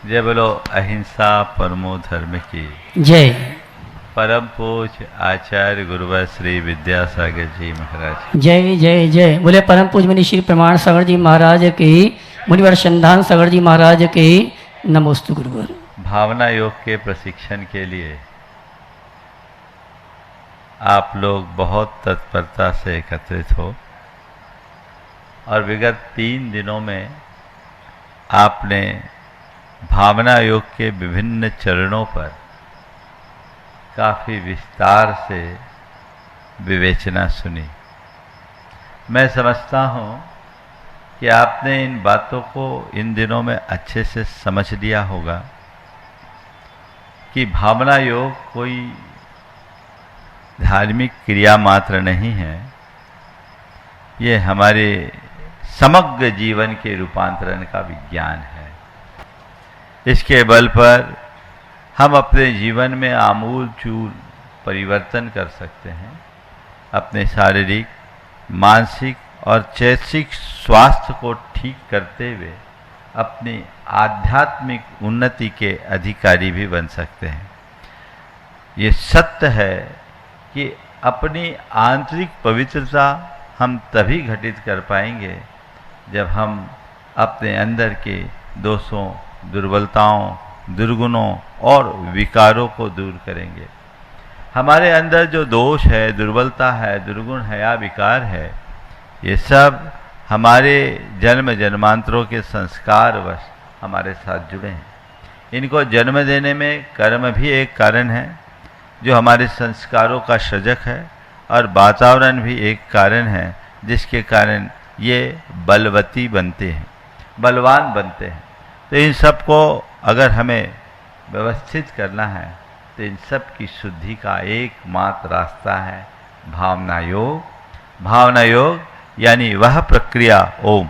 जय बोलो अहिंसा परमो धर्म की जय। परम पूज्य आचार्य गुरुवर श्री विद्यासागर जी महाराज। जय जय जय। बोले परम पूज्य मुनि श्री प्रमाण सागर जी महाराज की, मुनिवर संधान सागर जी महाराज की नमोस्तु गुरुवर। भावना योग के प्रशिक्षण के लिए आप लोग बहुत तत्परता से एकत्रित हो और विगत 3 दिनों में आपने भावना योग के विभिन्न चरणों पर काफ़ी विस्तार से विवेचना सुनी। मैं समझता हूँ कि आपने इन बातों को इन दिनों में अच्छे से समझ लिया होगा कि भावना योग कोई धार्मिक क्रिया मात्र नहीं है, ये हमारे समग्र जीवन के रूपांतरण का विज्ञान है। इसके बल पर हम अपने जीवन में आमूल चूल परिवर्तन कर सकते हैं। अपने शारीरिक, मानसिक और चैतसिक स्वास्थ्य को ठीक करते हुए अपनी आध्यात्मिक उन्नति के अधिकारी भी बन सकते हैं। ये सत्य है कि अपनी आंतरिक पवित्रता हम तभी घटित कर पाएंगे जब हम अपने अंदर के दोषों, दुर्बलताओं, दुर्गुणों और विकारों को दूर करेंगे। हमारे अंदर जो दोष है, दुर्बलता है, दुर्गुण है या विकार है, ये सब हमारे जन्म जन्मांतरों के संस्कारवश हमारे साथ जुड़े हैं। इनको जन्म देने में कर्म भी एक कारण है जो हमारे संस्कारों का सृजक है, और वातावरण भी एक कारण है जिसके कारण ये बलवती बनते हैं, बलवान बनते हैं। तो इन सब को अगर हमें व्यवस्थित करना है तो इन सब की शुद्धि का एकमात्र रास्ता है भावना योग। भावना योग यानी वह प्रक्रिया ओम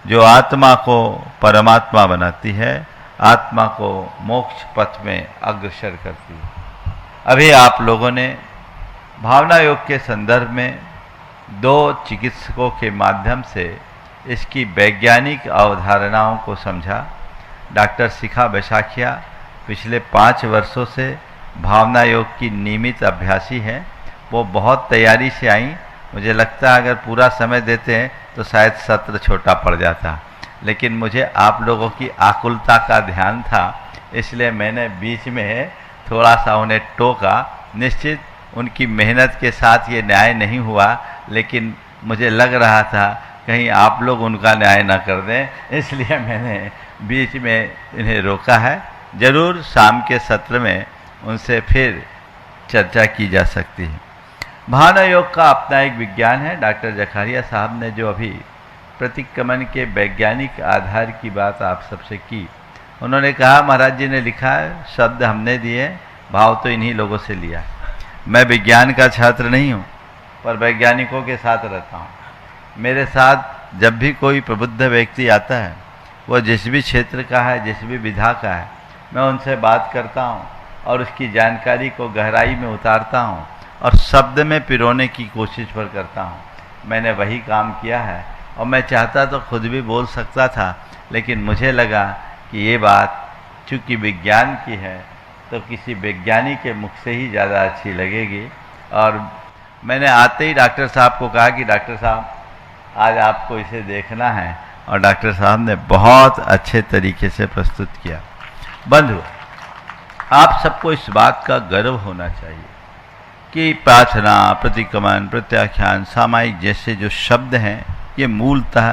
जो आत्मा को परमात्मा बनाती है, आत्मा को मोक्ष पथ में अग्रसर करती है। अभी आप लोगों ने भावना योग के संदर्भ में 2 चिकित्सकों के माध्यम से इसकी वैज्ञानिक अवधारणाओं को समझा। डॉक्टर शिखा बैसाखिया पिछले 5 वर्षों से भावना योग की नियमित अभ्यासी हैं। वो बहुत तैयारी से आई। मुझे लगता है अगर पूरा समय देते हैं तो शायद सत्र छोटा पड़ जाता, लेकिन मुझे आप लोगों की आकुलता का ध्यान था, इसलिए मैंने बीच में थोड़ा सा उन्हें टोका। निश्चित उनकी मेहनत के साथ ये न्याय नहीं हुआ, लेकिन मुझे लग रहा था कहीं आप लोग उनका न्याय न कर दें, इसलिए मैंने बीच में इन्हें रोका है। जरूर शाम के सत्र में उनसे फिर चर्चा की जा सकती है। भावना योग का अपना एक विज्ञान है। डॉक्टर जखारिया साहब ने जो अभी प्रतिक्रमण के वैज्ञानिक आधार की बात आप सबसे की, उन्होंने कहा महाराज जी ने लिखा है, शब्द हमने दिए, भाव तो इन्हीं लोगों से लिया। मैं विज्ञान का छात्र नहीं हूँ, पर वैज्ञानिकों के साथ रहता हूँ। मेरे साथ जब भी कोई प्रबुद्ध व्यक्ति आता है, वो जिस भी क्षेत्र का है, जिस भी विधा का है, मैं उनसे बात करता हूँ और उसकी जानकारी को गहराई में उतारता हूँ और शब्द में पिरोने की कोशिश पर करता हूँ। मैंने वही काम किया है और मैं चाहता तो खुद भी बोल सकता था, लेकिन मुझे लगा कि ये बात चूँकि विज्ञान की है तो किसी वैज्ञानिक के मुख से ही ज़्यादा अच्छी लगेगी। और मैंने आते ही डॉक्टर साहब को कहा कि डॉक्टर साहब आज आपको इसे देखना है, और डॉक्टर साहब ने बहुत अच्छे तरीके से प्रस्तुत किया। बंधु, आप सबको इस बात का गर्व होना चाहिए कि प्रार्थना, प्रतिक्रमण, प्रत्याख्यान, सामायिक जैसे जो शब्द हैं, ये मूलतः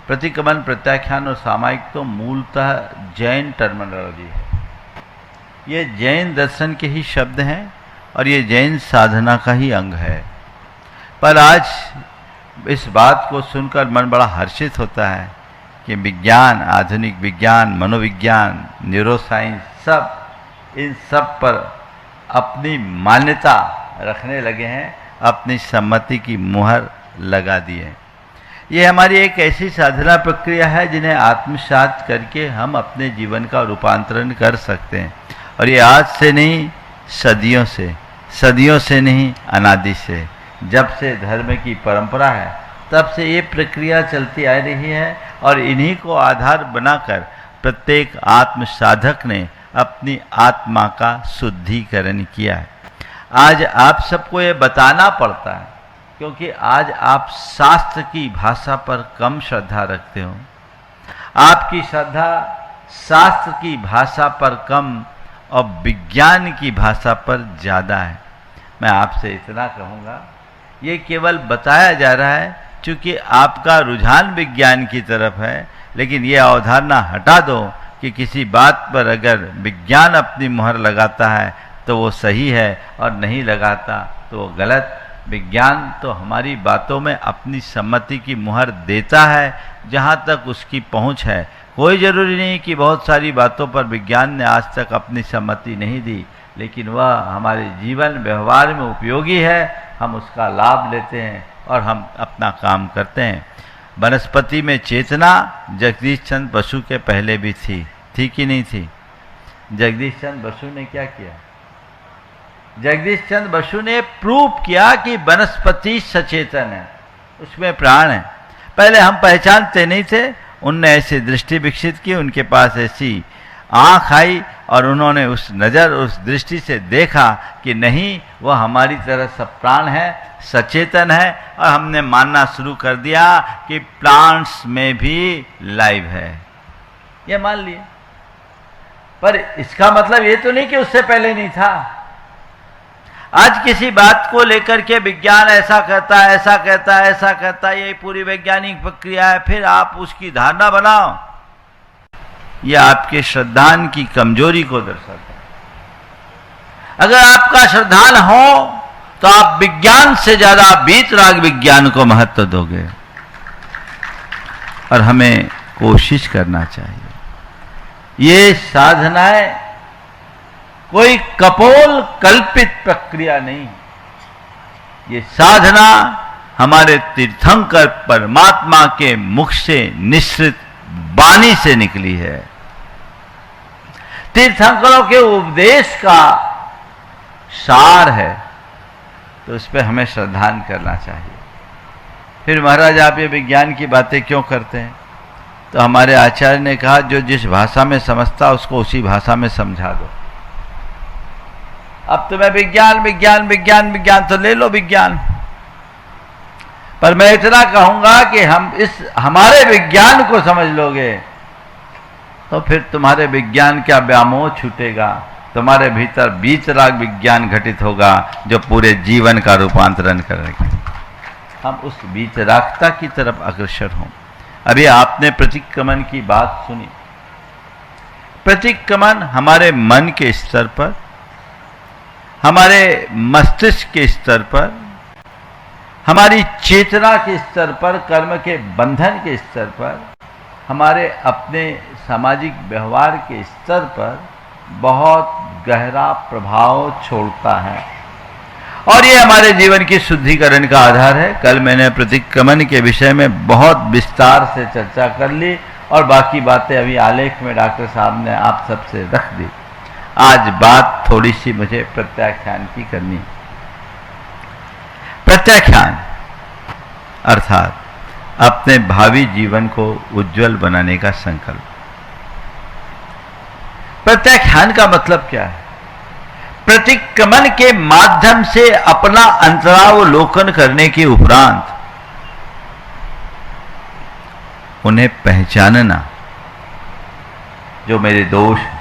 प्रतिक्रमण, प्रत्याख्यान और सामायिक तो मूलतः जैन टर्मिनोलॉजी है। ये जैन दर्शन के ही शब्द हैं और ये जैन साधना का ही अंग है। पर आज इस बात को सुनकर मन बड़ा हर्षित होता है कि विज्ञान, आधुनिक विज्ञान, मनोविज्ञान, न्यूरोसाइंस, सब इन सब पर अपनी मान्यता रखने लगे हैं, अपनी सम्मति की मुहर लगा दी है। ये हमारी एक ऐसी साधना प्रक्रिया है जिन्हें आत्मसात करके हम अपने जीवन का रूपांतरण कर सकते हैं। और ये आज से नहीं, सदियों से नहीं, अनादि से, जब से धर्म की परंपरा है तब से ये प्रक्रिया चलती आ रही है। और इन्हीं को आधार बनाकर प्रत्येक आत्म साधक ने अपनी आत्मा का शुद्धिकरण किया है। आज आप सबको ये बताना पड़ता है क्योंकि आज आप शास्त्र की भाषा पर कम श्रद्धा रखते हो। आपकी श्रद्धा शास्त्र की भाषा पर कम और विज्ञान की भाषा पर ज़्यादा है। मैं आपसे इतना कहूँगा, ये केवल बताया जा रहा है क्योंकि आपका रुझान विज्ञान की तरफ है, लेकिन ये अवधारणा हटा दो कि किसी बात पर अगर विज्ञान अपनी मुहर लगाता है तो वो सही है और नहीं लगाता तो वो गलत। विज्ञान तो हमारी बातों में अपनी सम्मति की मुहर देता है जहाँ तक उसकी पहुँच है। कोई ज़रूरी नहीं कि बहुत सारी बातों पर विज्ञान ने आज तक अपनी सम्मति नहीं दी, लेकिन वह हमारे जीवन व्यवहार में उपयोगी है, हम उसका लाभ लेते हैं और हम अपना काम करते हैं। वनस्पति में चेतना जगदीश चंद्र बसु के पहले भी थी कि नहीं थी? जगदीश चंद्र बसु ने क्या किया? जगदीश चंद्र बसु ने प्रूव किया कि वनस्पति सचेतन है, उसमें प्राण है। पहले हम पहचानते नहीं थे, उनने ऐसी दृष्टि विकसित की, उनके पास ऐसी आँख आई और उन्होंने उस नज़र उस दृष्टि से देखा कि नहीं, वह हमारी तरह सब प्राण है, सचेतन है, और हमने मानना शुरू कर दिया कि प्लांट्स में भी लाइव है, ये मान लिए। पर इसका मतलब ये तो नहीं कि उससे पहले नहीं था। आज किसी बात को लेकर के विज्ञान ऐसा कहता है, ऐसा कहता है, ऐसा कहता है, ये पूरी वैज्ञानिक प्रक्रिया है, फिर आप उसकी धारणा बनाओ, यह आपके श्रद्धान की कमजोरी को दर्शाता है। अगर आपका श्रद्धान हो तो आप विज्ञान से ज्यादा वीतराग विज्ञान को महत्व दोगे, और हमें कोशिश करना चाहिए। ये साधनाएं कोई कपोल कल्पित प्रक्रिया नहीं, ये साधना हमारे तीर्थंकर परमात्मा के मुख से निश्रित वाणी से निकली है। तीर्थंकरों के उपदेश का सार है, तो उस पर हमें श्रद्धान करना चाहिए। फिर महाराज आप ये विज्ञान की बातें क्यों करते हैं? तो हमारे आचार्य ने कहा, जो जिस भाषा में समझता उसको उसी भाषा में समझा दो। अब तुम्हें विज्ञान विज्ञान विज्ञान विज्ञान तो ले लो विज्ञान, पर मैं इतना कहूंगा कि हम इस हमारे विज्ञान को समझ लोगे तो फिर तुम्हारे विज्ञान का व्यामोह छूटेगा, तुम्हारे भीतर वीतराग विज्ञान घटित होगा जो पूरे जीवन का रूपांतरण करेगा। हम उस वीतरागता की तरफ अग्रसर हों। अभी आपने प्रतिक्रमण की बात सुनी। प्रतिक्रमण हमारे मन के स्तर पर, हमारे मस्तिष्क के स्तर पर, हमारी चेतना के स्तर पर, कर्म के बंधन के स्तर पर, हमारे अपने सामाजिक व्यवहार के स्तर पर बहुत गहरा प्रभाव छोड़ता है, और ये हमारे जीवन की शुद्धिकरण का आधार है। कल मैंने प्रतिक्रमण के विषय में बहुत विस्तार से चर्चा कर ली, और बाकी बातें अभी आलेख में डॉक्टर साहब ने आप सबसे रख दी। आज बात थोड़ी सी मुझे प्रत्याख्यान की करनी। प्रत्याख्यान अर्थात अपने भावी जीवन को उज्जवल बनाने का संकल्प। प्रत्याख्यान का मतलब क्या है? प्रतिक्रमण के माध्यम से अपना अंतरावलोकन करने के उपरांत उन्हें पहचानना, जो मेरे दोष हैं,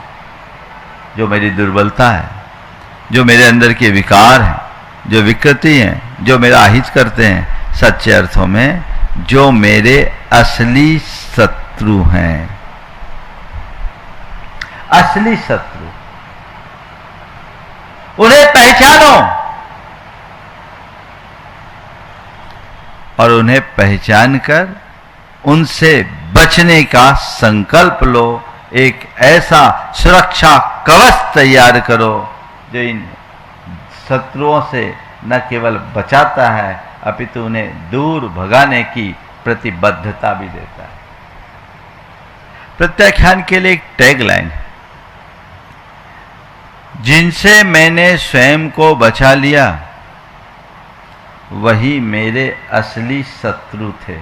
जो मेरी दुर्बलता है, जो मेरे अंदर के विकार हैं, जो विकृति हैं, जो मेरा अहित करते हैं, सच्चे अर्थों में जो मेरे असली शत्रु हैं। असली शत्रु, उन्हें पहचानो और उन्हें पहचान कर उनसे बचने का संकल्प लो। एक ऐसा सुरक्षा कवच तैयार करो जो इन शत्रुओं से न केवल बचाता है अपितु उन्हें दूर भगाने की प्रतिबद्धता भी देता है। प्रत्याख्यान के लिए एक टैगलाइन है, जिनसे मैंने स्वयं को बचा लिया वही मेरे असली शत्रु थे।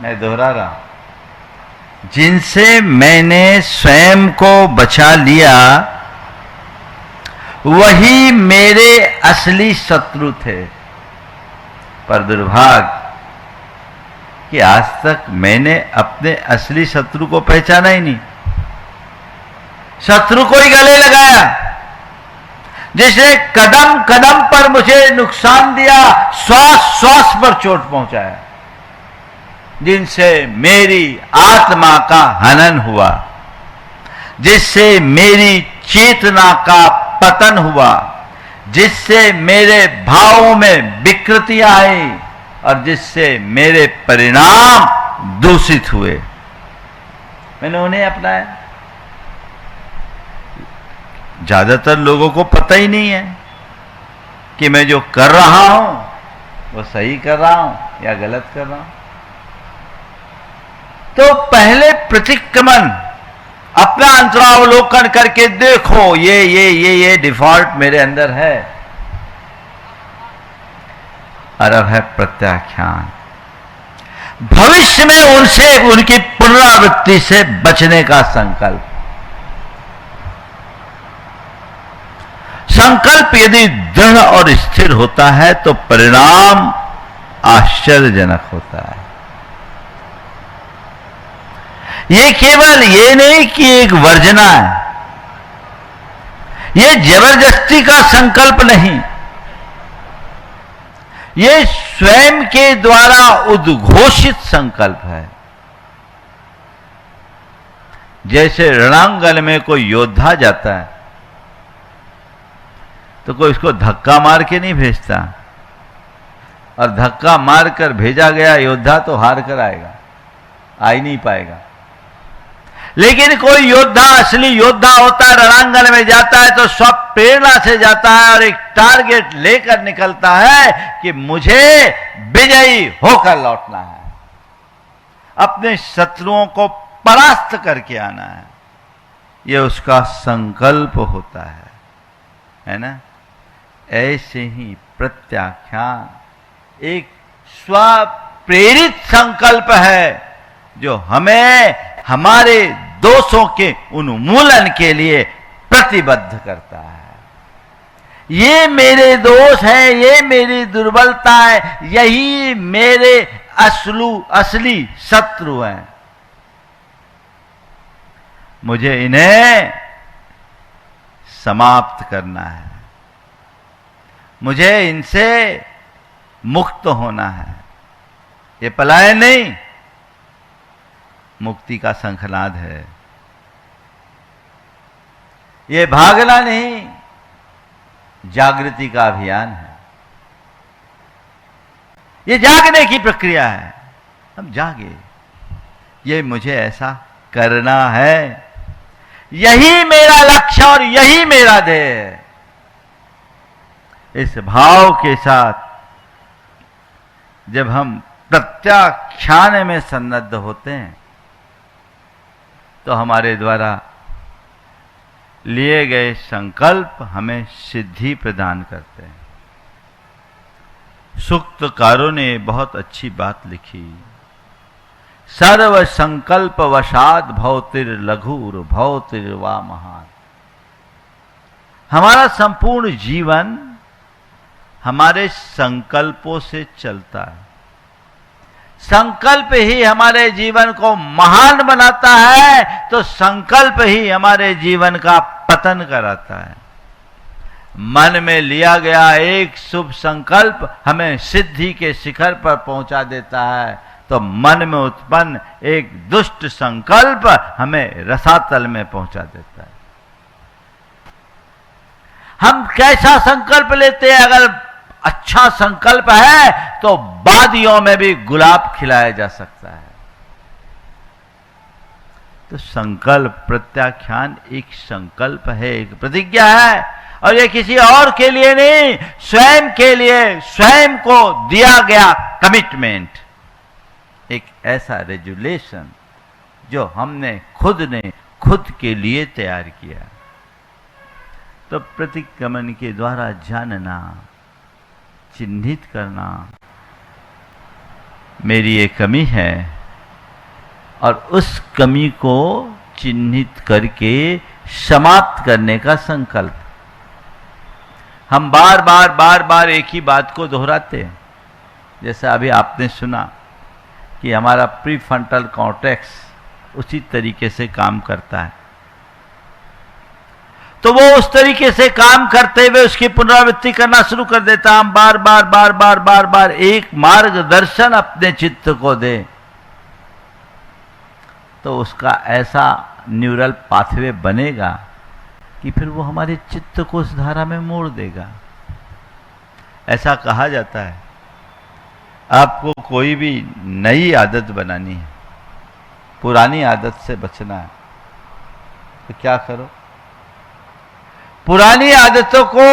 मैं दोहरा रहा हूं, जिनसे मैंने स्वयं को बचा लिया वही मेरे असली शत्रु थे। पर दुर्भाग्य कि आज तक मैंने अपने असली शत्रु को पहचाना ही नहीं। शत्रु को ही गले लगाया, जिसने कदम कदम पर मुझे नुकसान दिया, श्वास श्वास पर चोट पहुंचाया, जिनसे मेरी आत्मा का हनन हुआ, जिससे मेरी चेतना का पतन हुआ, जिससे मेरे भावों में विकृतियां आई और जिससे मेरे परिणाम दूषित हुए। मैंने उन्हें अपनाया। ज्यादातर लोगों को पता ही नहीं है कि मैं जो कर रहा हूं वो सही कर रहा हूं या गलत कर रहा हूं। तो पहले प्रतिक्रमण, अपना अंतरावलोकन करके देखो, ये डिफॉल्ट मेरे अंदर है। और अब है प्रत्याख्यान। भविष्य में उनसे, उनकी पुनरावृत्ति से बचने का संकल्प। संकल्प यदि दृढ़ और स्थिर होता है तो परिणाम आश्चर्यजनक होता है। ये केवल ये नहीं कि एक वर्जना है, ये जबरदस्ती का संकल्प नहीं, ये स्वयं के द्वारा उद्घोषित संकल्प है। जैसे रणांगन में कोई योद्धा जाता है तो कोई उसको धक्का मार के नहीं भेजता, और धक्का मारकर भेजा गया योद्धा तो हार कर आएगा, आ ही नहीं पाएगा। लेकिन कोई योद्धा, असली योद्धा होता है, रणांगन में जाता है तो स्व प्रेरणा से जाता है और एक टारगेट लेकर निकलता है कि मुझे विजयी होकर लौटना है, अपने शत्रुओं को परास्त करके आना है। यह उसका संकल्प होता है ना। ऐसे ही प्रत्याख्यान एक स्व प्रेरित संकल्प है जो हमें हमारे दोषों के उन्मूलन के लिए प्रतिबद्ध करता है। ये मेरे दोष हैं, ये मेरी दुर्बलता है, यही मेरे असली शत्रु हैं। मुझे इन्हें समाप्त करना है, मुझे इनसे मुक्त होना है। ये पलायन नहीं, मुक्ति का शंखनाद है। ये भागना नहीं, जागृति का अभियान है। ये जागने की प्रक्रिया है। हम जागे, ये मुझे ऐसा करना है, यही मेरा लक्ष्य और यही मेरा ध्येय है। इस भाव के साथ जब हम प्रत्याख्यान में सन्नद्ध होते हैं तो हमारे द्वारा लिए गए संकल्प हमें सिद्धि प्रदान करते हैं। सूक्तकारों ने बहुत अच्छी बात लिखी। सर्व संकल्प वशाद भवतिर लघुर भवतिर वा महान। हमारा संपूर्ण जीवन हमारे संकल्पों से चलता है। संकल्प ही हमारे जीवन को महान बनाता है, तो संकल्प ही हमारे जीवन का पतन कराता है। मन में लिया गया एक शुभ संकल्प हमें सिद्धि के शिखर पर पहुंचा देता है, तो मन में उत्पन्न एक दुष्ट संकल्प हमें रसातल में पहुंचा देता है। हम कैसा संकल्प लेते हैं? अगर अच्छा संकल्प है तो वादियों में भी गुलाब खिलाया जा सकता है। तो संकल्प, प्रत्याख्यान एक संकल्प है, एक प्रतिज्ञा है, और ये किसी और के लिए नहीं, स्वयं के लिए, स्वयं को दिया गया कमिटमेंट, एक ऐसा रेजुलेशन जो हमने खुद के लिए तैयार किया। तो प्रतिक्रमण के द्वारा जानना, चिन्हित करना, मेरी ये कमी है, और उस कमी को चिन्हित करके समाप्त करने का संकल्प। हम बार बार एक ही बात को दोहराते हैं। जैसा अभी आपने सुना कि हमारा प्रीफ्रंटल कॉर्टेक्स उसी तरीके से काम करता है, तो वो उस तरीके से काम करते हुए उसकी पुनरावृत्ति करना शुरू कर देता। हम बार एक मार्गदर्शन अपने चित्त को दे तो उसका ऐसा न्यूरल पाथवे बनेगा कि फिर वो हमारे चित्त को उस धारा में मोड़ देगा। ऐसा कहा जाता है, आपको कोई भी नई आदत बनानी है, पुरानी आदत से बचना है, तो क्या करो? पुरानी आदतों को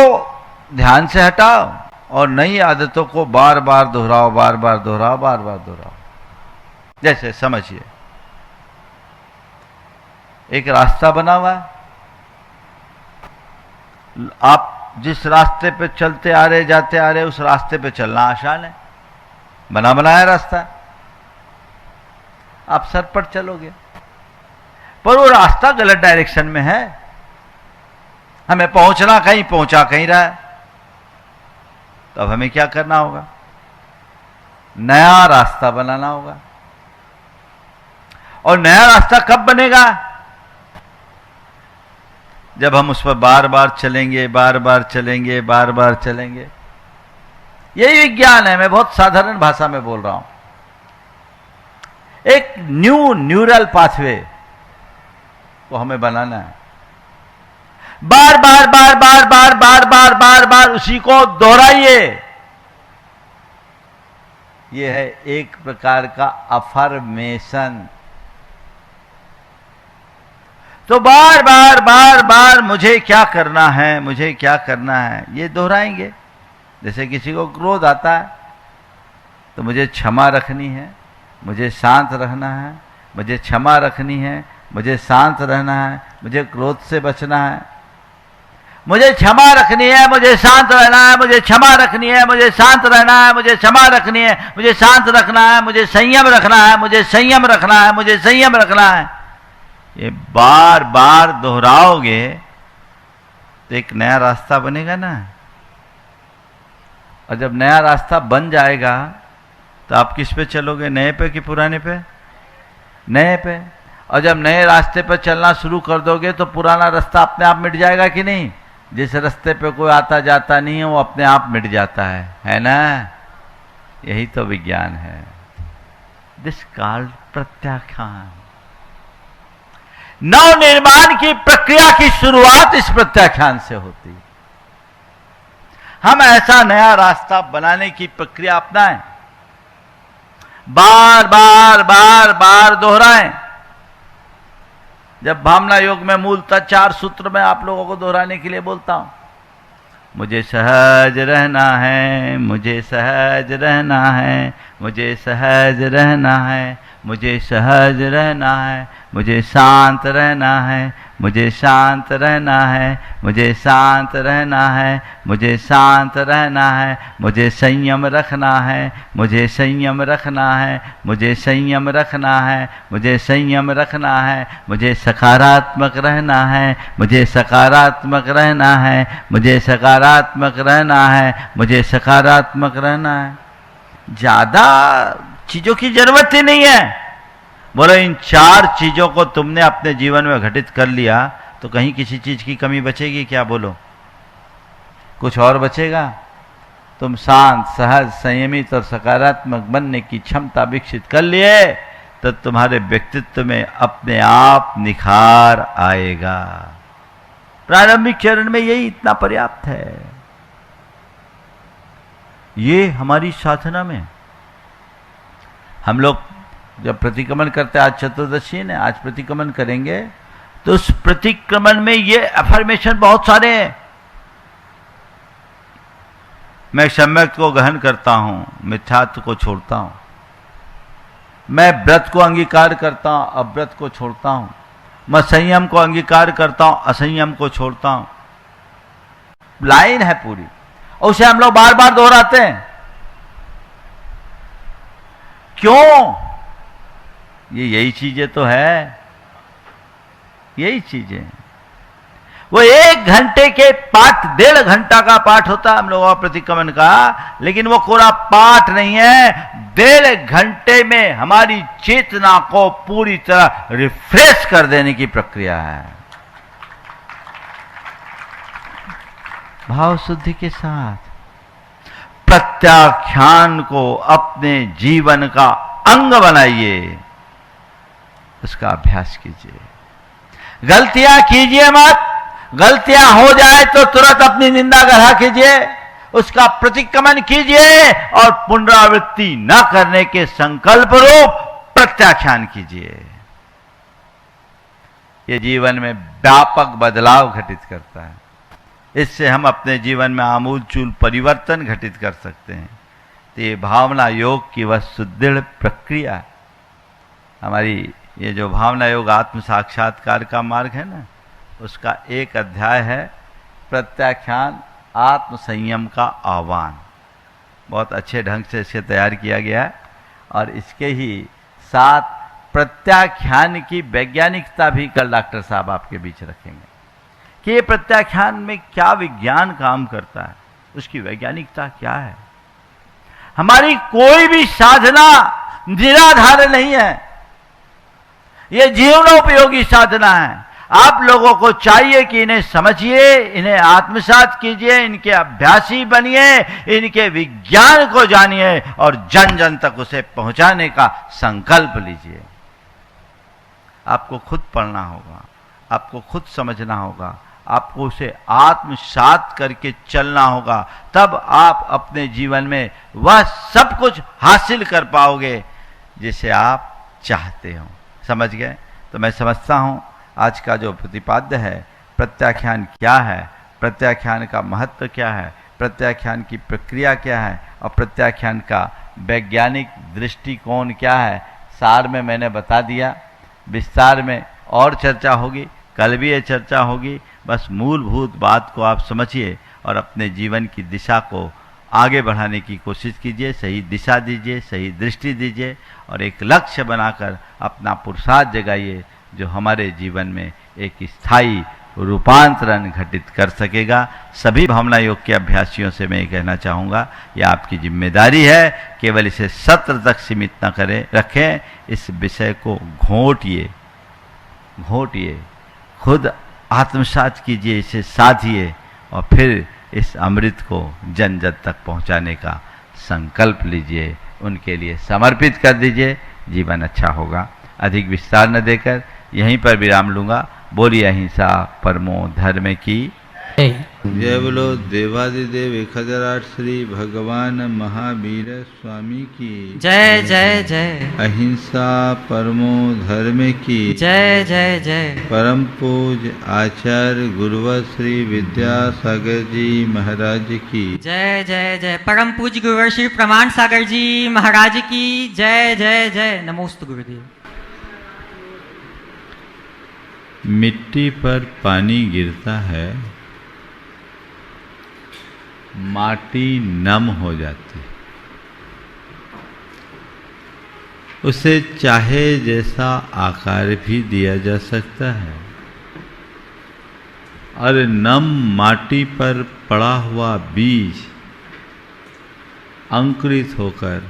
ध्यान से हटाओ और नई आदतों को बार बार दोहराओ, बार बार दोहराओ। जैसे समझिए, एक रास्ता बना हुआ है, आप जिस रास्ते पे चलते आ रहे, जाते आ रहे, उस रास्ते पे चलना आसान है, बना बनाया रास्ता, आप सरपट चलोगे, पर वो रास्ता गलत डायरेक्शन में है, हमें पहुंचना कहीं, पहुंचा कहीं रहा है। तो अब हमें क्या करना होगा? नया रास्ता बनाना होगा। और नया रास्ता कब बनेगा? जब हम उस पर बार बार चलेंगे, बार बार चलेंगे। यही विज्ञान है। मैं बहुत साधारण भाषा में बोल रहा हूं। एक न्यूरल पाथवे को हमें बनाना है। बार उसी को दोहराइए। यह है एक प्रकार का अफर्मेशन। तो बार मुझे क्या करना है, ये दोहराएंगे। जैसे किसी को क्रोध आता है तो मुझे क्षमा रखनी है, मुझे शांत रहना है, मुझे क्षमा रखनी है, मुझे शांत रहना है, मुझे क्रोध से बचना है, मुझे क्षमा रखनी है, मुझे शांत रहना है, मुझे क्षमा रखनी है, मुझे शांत रहना है, मुझे क्षमा रखनी है, मुझे शांत रखना है, मुझे संयम रखना है, मुझे संयम रखना है, मुझे संयम रखना है। ये बार बार दोहराओगे तो एक नया रास्ता बनेगा ना। और जब नया रास्ता बन जाएगा तो आप किस पे चलोगे? नए पे कि पुराने पे? नए पे। और जब नए रास्ते पर चलना शुरू कर दोगे तो पुराना रास्ता अपने आप मिट जाएगा कि नहीं? जिस रास्ते पे कोई आता जाता नहीं है वो अपने आप मिट जाता है ना? यही तो विज्ञान है। दिस कॉल्ड प्रत्याख्यान। नव निर्माण की प्रक्रिया की शुरुआत इस प्रत्याख्यान से होती है। हम ऐसा नया रास्ता बनाने की प्रक्रिया अपनाएं, बार दोहराएं। जब भावना योग में मूलतः 4 सूत्र में आप लोगों को दोहराने के लिए बोलता हूं, मुझे सहज रहना है, मुझे सहज रहना है, मुझे सहज रहना है, मुझे सहज रहना है, मुझे शांत रहना है, मुझे शांत रहना है, मुझे शांत रहना है, मुझे शांत रहना है, मुझे संयम रखना है, मुझे संयम रखना है, मुझे संयम रखना है, मुझे संयम रखना है, मुझे सकारात्मक रहना है, मुझे सकारात्मक रहना है, मुझे सकारात्मक रहना है, मुझे सकारात्मक रहना है। ज्यादा चीजों की जरूरत ही नहीं है। बोलो, इन 4 चीजों को तुमने अपने जीवन में घटित कर लिया तो कहीं किसी चीज की कमी बचेगी क्या? बोलो, कुछ और बचेगा? तुम शांत, सहज, संयमित और सकारात्मक बनने की क्षमता विकसित कर लिए तो तुम्हारे व्यक्तित्व में अपने आप निखार आएगा। प्रारंभिक चरण में यही इतना पर्याप्त है। ये हमारी साधना में हम लोग जब प्रतिक्रमण करते, आज चतुर्दशी है, आज प्रतिक्रमण करेंगे, तो उस प्रतिक्रमण में ये अफर्मेशन बहुत सारे हैं। मैं सम्यक को गहन करता हूं, मिथ्यात्व को छोड़ता हूं, मैं व्रत को अंगीकार करता हूं, अव्रत को छोड़ता हूं, मैं संयम को अंगीकार करता हूं, असंयम को छोड़ता हूं। लाइन है पूरी, और उसे हम लोग बार बार दोहराते हैं। क्यों? ये यही चीजें तो है, यही चीजें। वो 1 घंटे के पाठ, 1.5 घंटा का पाठ होता है हम लोगों का प्रतिक्रमण का, लेकिन वो कोरा पाठ नहीं है। 1.5 घंटे में हमारी चेतना को पूरी तरह रिफ्रेश कर देने की प्रक्रिया है, भाव शुद्धि के साथ। प्रत्याख्यान को अपने जीवन का अंग बनाइए, उसका अभ्यास कीजिए। गलतियां कीजिए मत, गलतियां हो जाए तो तुरंत अपनी निंदा ग्रह कीजिए, उसका प्रतिक्रमण कीजिए और पुनरावृत्ति न करने के संकल्प रूप प्रत्याख्यान कीजिए। यह जीवन में व्यापक बदलाव घटित करता है। इससे हम अपने जीवन में आमूलचूल परिवर्तन घटित कर सकते हैं। तो ये भावना योग की वह सुदृढ़ प्रक्रिया है। हमारी ये जो भावना योग आत्म साक्षात्कार का मार्ग है ना, उसका एक अध्याय है प्रत्याख्यान आत्म संयम का आह्वान। बहुत अच्छे ढंग से इसे तैयार किया गया है और इसके ही साथ प्रत्याख्यान की वैज्ञानिकता भी कल डॉक्टर साहब आपके बीच रखेंगे कि ये प्रत्याख्यान में क्या विज्ञान काम करता है, उसकी वैज्ञानिकता क्या है। हमारी कोई भी साधना निराधार नहीं है, ये जीवनोपयोगी साधना है। आप लोगों को चाहिए कि इन्हें समझिए, इन्हें आत्मसात कीजिए, इनके अभ्यासी बनिए, इनके विज्ञान को जानिए और जन जन तक उसे पहुंचाने का संकल्प लीजिए। आपको खुद पढ़ना होगा, आपको खुद समझना होगा, आपको उसे आत्मसात करके चलना होगा, तब आप अपने जीवन में वह सब कुछ हासिल कर पाओगे जिसे आप चाहते हो। समझ गए? तो मैं समझता हूं आज का जो प्रतिपाद्य है, प्रत्याख्यान क्या है, प्रत्याख्यान का महत्व क्या है, प्रत्याख्यान की प्रक्रिया क्या है और प्रत्याख्यान का वैज्ञानिक दृष्टिकोण क्या है, सार में मैंने बता दिया। विस्तार में और चर्चा होगी, कल भी ये चर्चा होगी। बस मूलभूत बात को आप समझिए और अपने जीवन की दिशा को आगे बढ़ाने की कोशिश कीजिए, सही दिशा दीजिए, सही दृष्टि दीजिए और एक लक्ष्य बनाकर अपना पुरुषार्थ जगाइए जो हमारे जीवन में एक स्थायी रूपांतरण घटित कर सकेगा। सभी भावना योग के अभ्यासियों से मैं ये कहना चाहूँगा, यह आपकी जिम्मेदारी है। केवल इसे सत्र तक सीमित न करें, रखें, इस विषय को घोंटिए, खुद आत्मसात कीजिए, इसे साधिए और फिर इस अमृत को जन जन तक पहुंचाने का संकल्प लीजिए, उनके लिए समर्पित कर दीजिए। जीवन अच्छा होगा। अधिक विस्तार न देकर यहीं पर विराम लूंगा। बोलिए अहिंसा परमो धर्म की जय। बोलो देवादिदेव 1008 श्री भगवान महावीर स्वामी की जय जय जय। अहिंसा परमो धर्म की जय जय जय। परम पूज आचार्य गुरुवर श्री विद्यासागर जी महाराज की जय जय जय। परम पूज गुरुवर श्री प्रमाण सागर जी महाराज की जय जय जय। नमोस्तु गुरुदेव। मिट्टी पर पानी गिरता है, माटी नम हो जाती है, उसे चाहे जैसा आकार भी दिया जा सकता है और नम माटी पर पड़ा हुआ बीज अंकुरित होकर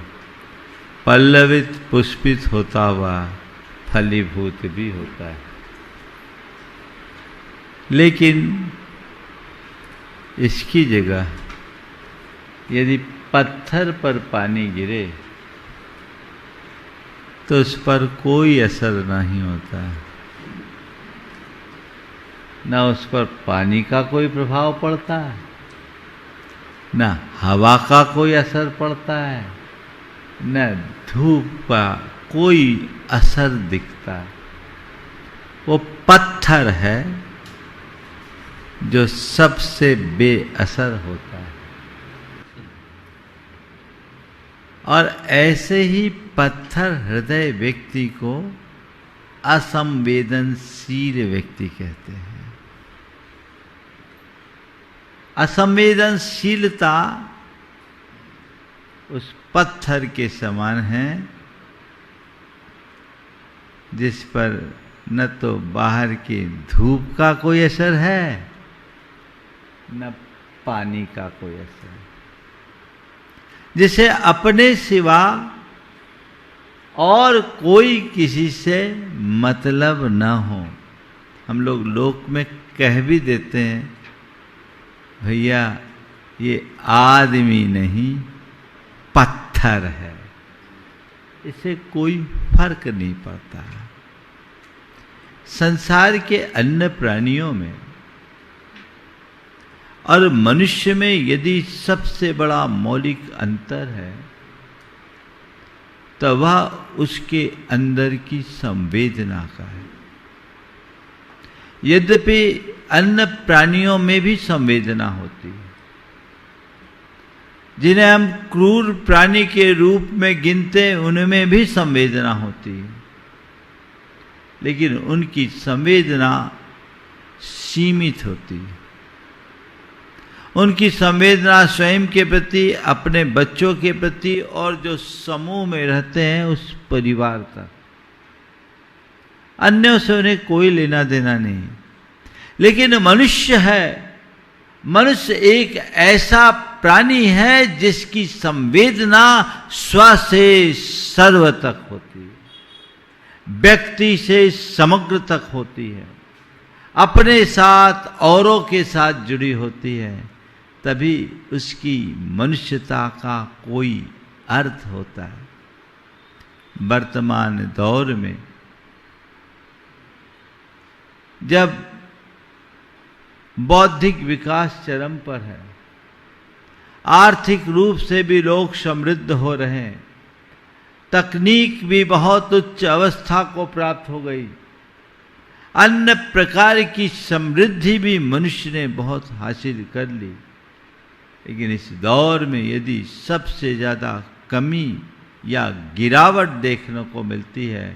पल्लवित पुष्पित होता हुआ फलीभूत भी होता है। लेकिन इसकी जगह यदि पत्थर पर पानी गिरे तो उस पर कोई असर नहीं होता है, न उस पर पानी का कोई प्रभाव पड़ता है, न हवा का कोई असर पड़ता है, न धूप का कोई असर दिखता है। वो पत्थर है जो सबसे बेअसर होता है। और ऐसे ही पत्थर हृदय व्यक्ति को असंवेदनशील व्यक्ति कहते हैं। असंवेदनशीलता उस पत्थर के समान है जिस पर न तो बाहर की धूप का कोई असर है न पानी का कोई असर, जिसे अपने सिवा और कोई किसी से मतलब न हो। हम लोग लोक में कह भी देते हैं, भैया ये आदमी नहीं पत्थर है, इससे कोई फर्क नहीं पड़ता। संसार के अन्य प्राणियों में और मनुष्य में यदि सबसे बड़ा मौलिक अंतर है तो वह उसके अंदर की संवेदना का है। यद्यपि अन्य प्राणियों में भी संवेदना होती है, जिन्हें हम क्रूर प्राणी के रूप में गिनते हैं, उनमें भी संवेदना होती है, लेकिन उनकी संवेदना सीमित होती है। उनकी संवेदना स्वयं के प्रति, अपने बच्चों के प्रति और जो समूह में रहते हैं उस परिवार तक, अन्यों से उन्हें कोई लेना देना नहीं। लेकिन मनुष्य है, मनुष्य एक ऐसा प्राणी है जिसकी संवेदना स्व से सर्व तक होती है, व्यक्ति से समग्र तक होती है, अपने साथ औरों के साथ जुड़ी होती है, तभी उसकी मनुष्यता का कोई अर्थ होता है। वर्तमान दौर में जब बौद्धिक विकास चरम पर है, आर्थिक रूप से भी लोग समृद्ध हो रहे हैं, तकनीक भी बहुत उच्च अवस्था को प्राप्त हो गई, अन्य प्रकार की समृद्धि भी मनुष्य ने बहुत हासिल कर ली, लेकिन इस दौर में यदि सबसे ज़्यादा कमी या गिरावट देखने को मिलती है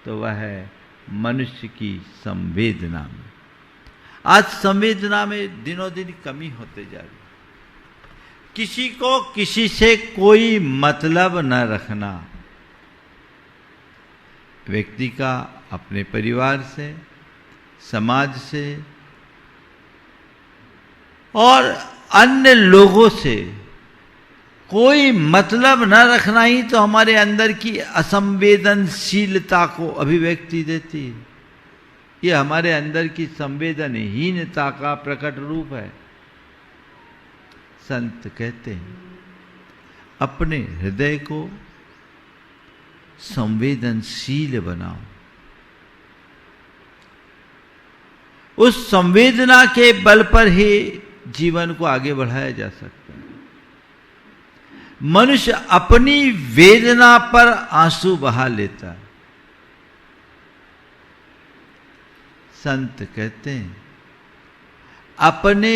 तो वह है मनुष्य की संवेदना में। आज संवेदना में दिनों दिन कमी होते जा रही, किसी को किसी से कोई मतलब न रखना, व्यक्ति का अपने परिवार से, समाज से और अन्य लोगों से कोई मतलब न रखना ही तो हमारे अंदर की असंवेदनशीलता को अभिव्यक्ति देती है। ये हमारे अंदर की संवेदनहीनता का प्रकट रूप है। संत कहते हैं अपने हृदय को संवेदनशील बनाओ। उस संवेदना के बल पर ही जीवन को आगे बढ़ाया जा सकता है। मनुष्य अपनी वेदना पर आंसू बहा लेता है। संत कहते हैं अपने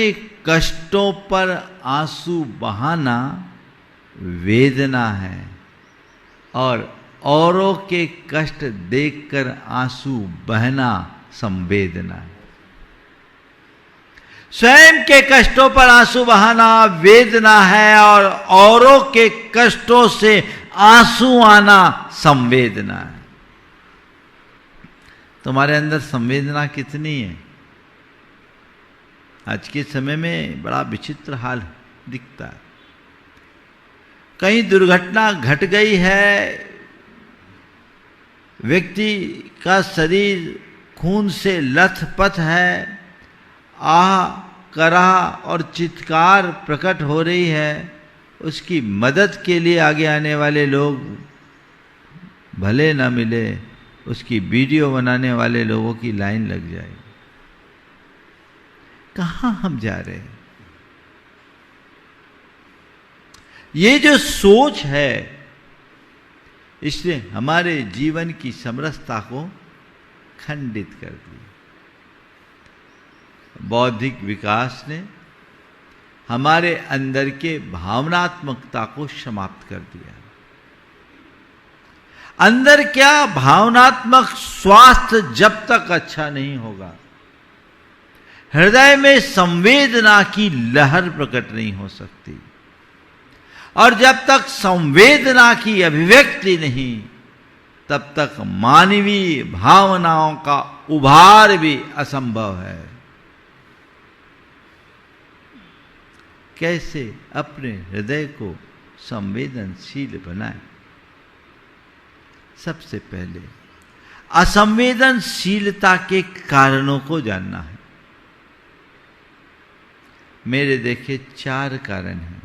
कष्टों पर आंसू बहाना वेदना है और औरों के कष्ट देखकर आंसू बहना संवेदना है। स्वयं के कष्टों पर आंसू बहाना वेदना है और औरों के कष्टों से आंसू आना संवेदना है। तुम्हारे अंदर संवेदना कितनी है? आज के समय में बड़ा विचित्र हाल दिखता है। कहीं दुर्घटना घट गई है, व्यक्ति का शरीर खून से लथपथ है, आह कराह और चित्कार प्रकट हो रही है, उसकी मदद के लिए आगे आने वाले लोग भले न मिले, उसकी वीडियो बनाने वाले लोगों की लाइन लग जाएगी। कहाँ हम जा रहे हैं? ये जो सोच है इसने हमारे जीवन की समरसता को खंडित कर दी। बौद्धिक विकास ने हमारे अंदर के भावनात्मकता को समाप्त कर दिया। अंदर क्या, भावनात्मक स्वास्थ्य जब तक अच्छा नहीं होगा, हृदय में संवेदना की लहर प्रकट नहीं हो सकती। और जब तक संवेदना की अभिव्यक्ति नहीं, तब तक मानवीय भावनाओं का उभार भी असंभव है। कैसे अपने हृदय को संवेदनशील बनाए? सबसे पहले असंवेदनशीलता के कारणों को जानना है। मेरे देखे 4 कारण हैं।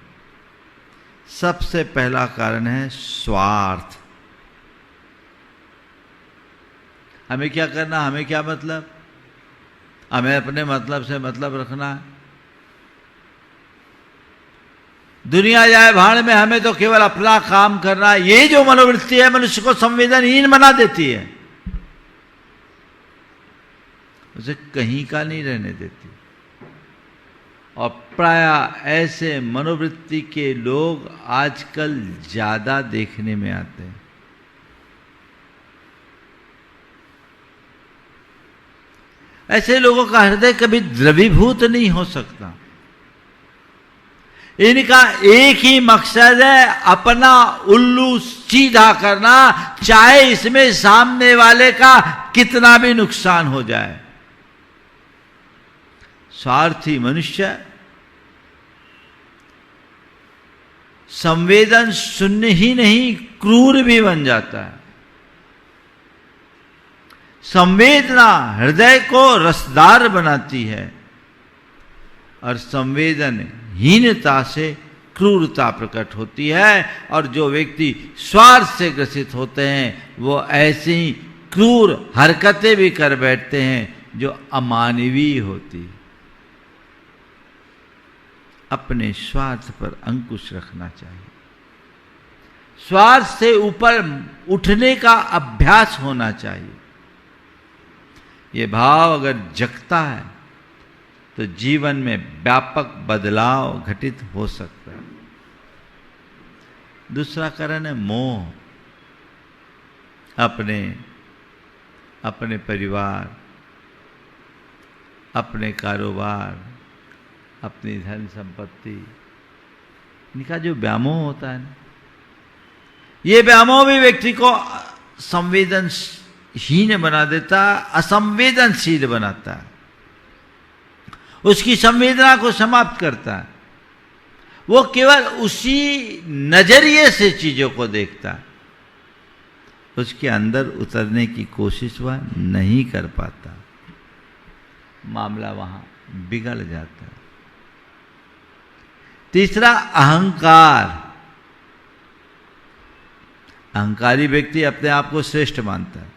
सबसे पहला कारण है स्वार्थ। हमें क्या करना, हमें क्या मतलब, हमें अपने मतलब से मतलब रखना है। दुनिया जाए भाड़ में, हमें तो केवल अपना काम करना है। ये जो मनोवृत्ति है मनुष्य को संवेदनहीन बना देती है, उसे कहीं का नहीं रहने देती। और प्रायः ऐसे मनोवृत्ति के लोग आजकल ज्यादा देखने में आते हैं। ऐसे लोगों का हृदय कभी द्रवीभूत नहीं हो सकता। इनका एक ही मकसद है अपना उल्लू सीधा करना, चाहे इसमें सामने वाले का कितना भी नुकसान हो जाए। स्वार्थी मनुष्य संवेदन शून्य ही नहीं, क्रूर भी बन जाता है। संवेदना हृदय को रसदार बनाती है और संवेदनहीनता से क्रूरता प्रकट होती है। और जो व्यक्ति स्वार्थ से ग्रसित होते हैं वो ऐसी क्रूर हरकतें भी कर बैठते हैं जो अमानवीय होती। अपने स्वार्थ पर अंकुश रखना चाहिए। स्वार्थ से ऊपर उठने का अभ्यास होना चाहिए। ये भाव अगर जगता है तो जीवन में व्यापक बदलाव घटित हो सकता है। दूसरा कारण है मोह। अपने परिवार, अपने कारोबार, अपनी धन संपत्ति, इनका जो व्यामोह होता है ना, ये व्यामोह भी व्यक्ति को संवेदनहीन बना देता, असंवेदनशील बनाता है, उसकी संवेदना को समाप्त करता है। वो केवल उसी नजरिए से चीजों को देखता है, उसके अंदर उतरने की कोशिश वह नहीं कर पाता, मामला वहां बिगड़ जाता है। तीसरा अहंकार। अहंकारी व्यक्ति अपने आप को श्रेष्ठ मानता है,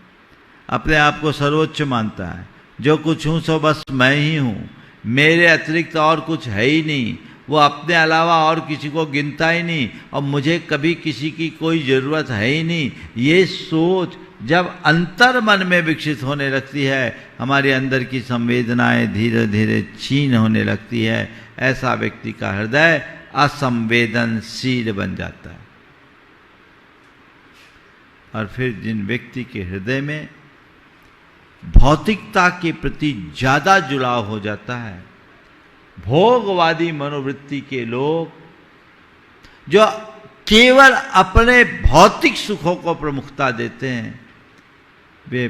अपने आप को सर्वोच्च मानता है। जो कुछ हूं सो बस मैं ही हूं, मेरे अतिरिक्त और कुछ है ही नहीं। वो अपने अलावा और किसी को गिनता ही नहीं और मुझे कभी किसी की कोई जरूरत है ही नहीं। ये सोच जब अंतर मन में विकसित होने लगती है, हमारे अंदर की संवेदनाएं धीरे धीरे क्षीण होने लगती है। ऐसा व्यक्ति का हृदय असंवेदनशील बन जाता है। और फिर जिन व्यक्ति के हृदय में भौतिकता के प्रति ज्यादा जुड़ाव हो जाता है, भोगवादी मनोवृत्ति के लोग जो केवल अपने भौतिक सुखों को प्रमुखता देते हैं, वे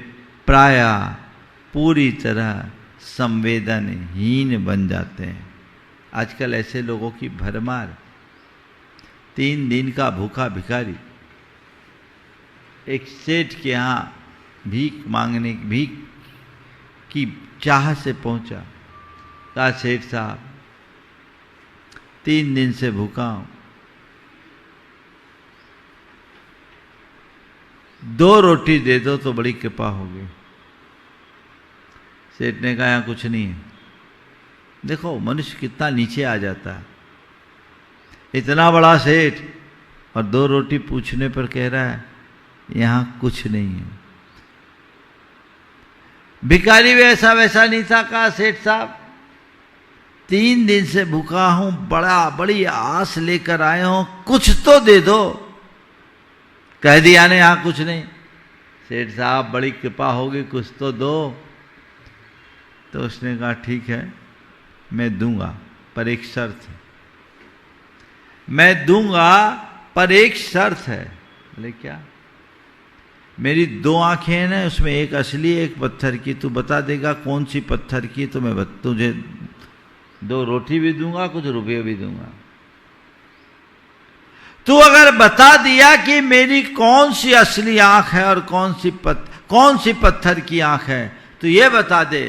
प्रायः पूरी तरह संवेदनहीन बन जाते हैं। आजकल ऐसे लोगों की भरमार। 3 दिन का भूखा भिखारी एक सेठ के यहाँ भीख की चाह से पहुंचा। कहा, सेठ साहब 3 दिन से भूखा हूं, 2 रोटी दे दो तो बड़ी कृपा होगी। सेठ ने कहा, यहाँ कुछ नहीं है। देखो मनुष्य कितना नीचे आ जाता है। इतना बड़ा सेठ और 2 रोटी पूछने पर कह रहा है यहां कुछ नहीं है। भिखारी भी ऐसा वैसा नहीं था। कहा, सेठ साहब 3 दिन से भूखा हूं, बड़ी आस लेकर आए हूं, कुछ तो दे दो। कह दिया ने यहां कुछ नहीं। सेठ साहब बड़ी कृपा होगी, कुछ तो दो। तो उसने कहा, ठीक है मैं दूंगा पर एक शर्त है। मैं दूंगा पर एक शर्त है। बोले क्या? मेरी 2 आंखें हैं ना, उसमें एक असली एक पत्थर की, तू बता देगा कौन सी पत्थर की, तो मैं तुझे 2 रोटी भी दूंगा, कुछ रुपये भी दूंगा। तू अगर बता दिया कि मेरी कौन सी असली आंख है और कौन सी पत्थर की आंख है, तो ये बता दे,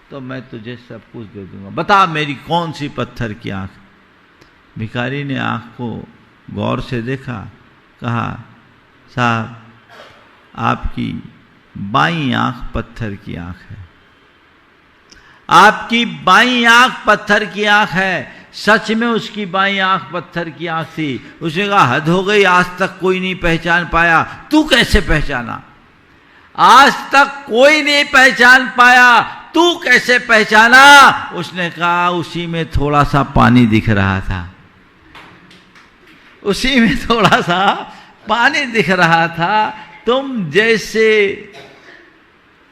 तो मैं तुझे सब कुछ दे दूंगा। बता मेरी कौन सी पत्थर की आंख। भिखारी ने आंख को गौर से देखा, कहा साहब आपकी बाईं आंख पत्थर की आंख है, आपकी बाईं आंख पत्थर की आंख है। सच में उसकी बाईं आंख पत्थर की आंख थी। उसने कहा हद हो गई, आज तक कोई नहीं पहचान पाया। तू कैसे पहचाना? आज तक कोई नहीं पहचान पाया, तू कैसे पहचाना? उसने कहा उसी में थोड़ा सा पानी दिख रहा था, उसी में थोड़ा सा पानी दिख रहा था। तुम जैसे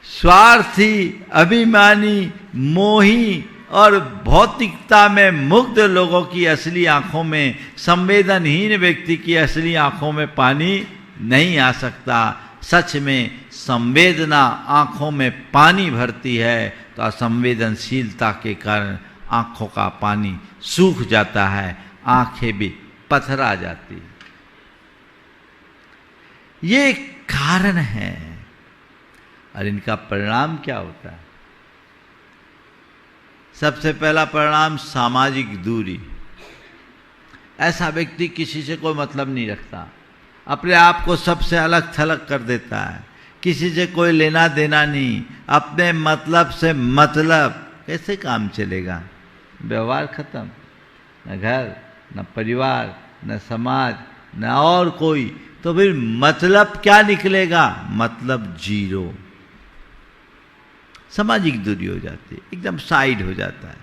स्वार्थी, अभिमानी, मोही और भौतिकता में मुग्ध लोगों की असली आंखों में, संवेदनहीन व्यक्ति की असली आंखों में पानी नहीं आ सकता। सच में संवेदना आंखों में पानी भरती है, तो असंवेदनशीलता के कारण आंखों का पानी सूख जाता है, आंखें भी पथरा जाती। ये कारण है। और इनका परिणाम क्या होता है? सबसे पहला परिणाम सामाजिक दूरी। ऐसा व्यक्ति किसी से कोई मतलब नहीं रखता, अपने आप को सबसे अलग थलग कर देता है, किसी से कोई लेना देना नहीं, अपने मतलब से मतलब। कैसे काम चलेगा? व्यवहार खत्म, न घर, न परिवार, न समाज, न और कोई। तो फिर मतलब क्या निकलेगा? मतलब जीरो। सामाजिक दूरी हो जाती है, एकदम साइड हो जाता है।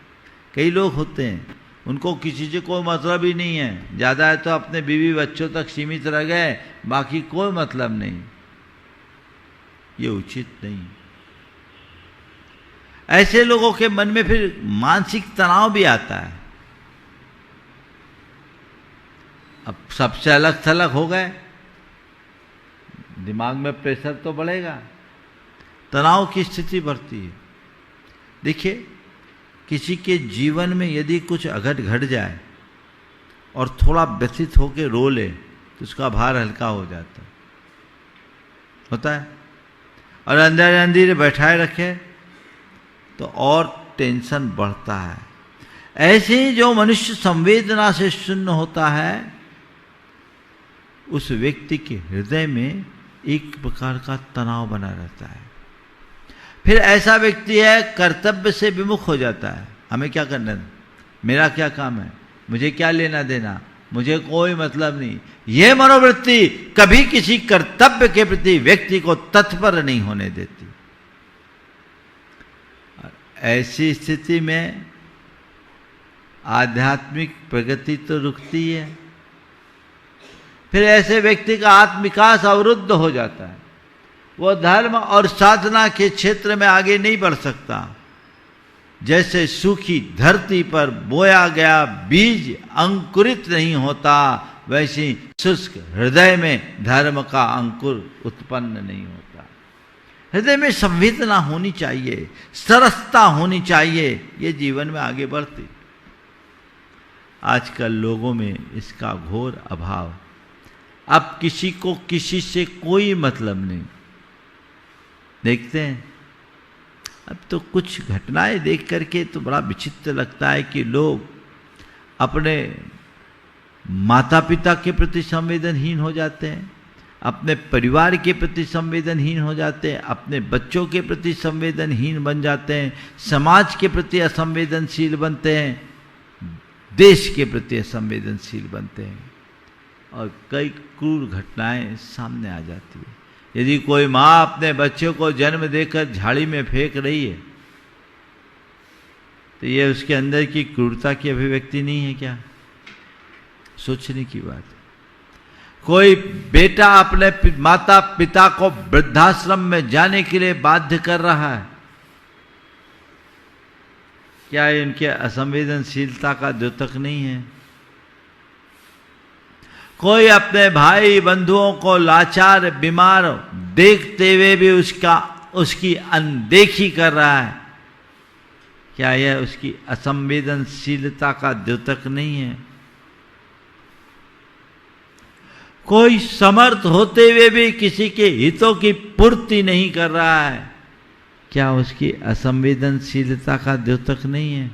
कई लोग होते हैं उनको किसी से कोई मतलब ही नहीं है, ज़्यादा है तो अपने बीवी बच्चों तक सीमित रह गए, बाकी कोई मतलब नहीं। ये उचित नहीं। ऐसे लोगों के मन में फिर मानसिक तनाव भी आता है। अब सबसे अलग थलग हो गए, दिमाग में प्रेशर तो बढ़ेगा, तनाव की स्थिति बढ़ती है। देखिए, किसी के जीवन में यदि कुछ अघट घट जाए और थोड़ा व्यथित होकर रो ले, तो उसका भार हल्का हो जाता है, होता है। और अंदर अंदर बैठाए रखे तो और टेंशन बढ़ता है। ऐसे ही जो मनुष्य संवेदना से शून्य होता है, उस व्यक्ति के हृदय में एक प्रकार का तनाव बना रहता है। फिर ऐसा व्यक्ति है कर्तव्य से विमुख हो जाता है। हमें क्या करना है, मेरा क्या काम है, मुझे क्या लेना देना, मुझे कोई मतलब नहीं। यह मनोवृत्ति कभी किसी कर्तव्य के प्रति व्यक्ति को तत्पर नहीं होने देती। ऐसी स्थिति में आध्यात्मिक प्रगति तो रुकती है। फिर ऐसे व्यक्ति का आत्मविकास अवरुद्ध हो जाता है, वो धर्म और साधना के क्षेत्र में आगे नहीं बढ़ सकता। जैसे सूखी धरती पर बोया गया बीज अंकुरित नहीं होता, वैसे शुष्क हृदय में धर्म का अंकुर उत्पन्न नहीं होता। हृदय में संवेदना होनी चाहिए, सरसता होनी चाहिए, ये जीवन में आगे बढ़ती। आजकल लोगों में इसका घोर अभाव। अब किसी को किसी से कोई मतलब नहीं। देखते हैं अब तो कुछ घटनाएं देख करके तो बड़ा विचित्र लगता है कि लोग अपने माता पिता के प्रति संवेदनहीन हो जाते हैं, अपने परिवार के प्रति संवेदनहीन हो जाते हैं, अपने बच्चों के प्रति संवेदनहीन बन जाते हैं, समाज के प्रति असंवेदनशील बनते हैं, देश के प्रति असंवेदनशील बनते हैं, और कई क्रूर घटनाएं सामने आ जाती है। यदि कोई माँ अपने बच्चे को जन्म देकर झाड़ी में फेंक रही है, तो ये उसके अंदर की क्रूरता की अभिव्यक्ति नहीं है क्या? सोचने की बात है। कोई बेटा अपने माता पिता को वृद्धाश्रम में जाने के लिए बाध्य कर रहा है, क्या इनके असंवेदनशीलता का द्योतक नहीं है? कोई अपने भाई बंधुओं को लाचार बीमार देखते हुए भी उसकी अनदेखी कर रहा है, क्या यह उसकी असंवेदनशीलता का द्योतक नहीं है? कोई समर्थ होते हुए भी किसी के हितों की पूर्ति नहीं कर रहा है, क्या उसकी असंवेदनशीलता का द्योतक नहीं है?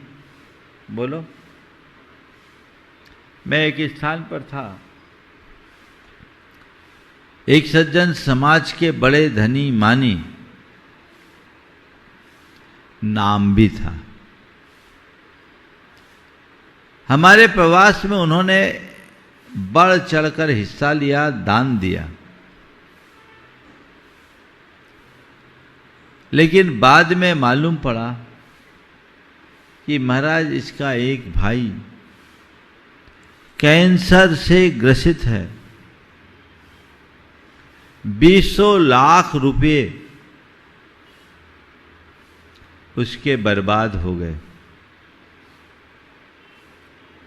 बोलो। मैं एक स्थान पर था, एक सज्जन समाज के बड़े धनी मानी, नाम भी था। हमारे प्रवास में उन्होंने बढ़ चढ़कर हिस्सा लिया, दान दिया। लेकिन बाद में मालूम पड़ा कि महाराज इसका एक भाई कैंसर से ग्रसित है। 20 लाख रुपए उसके बर्बाद हो गए,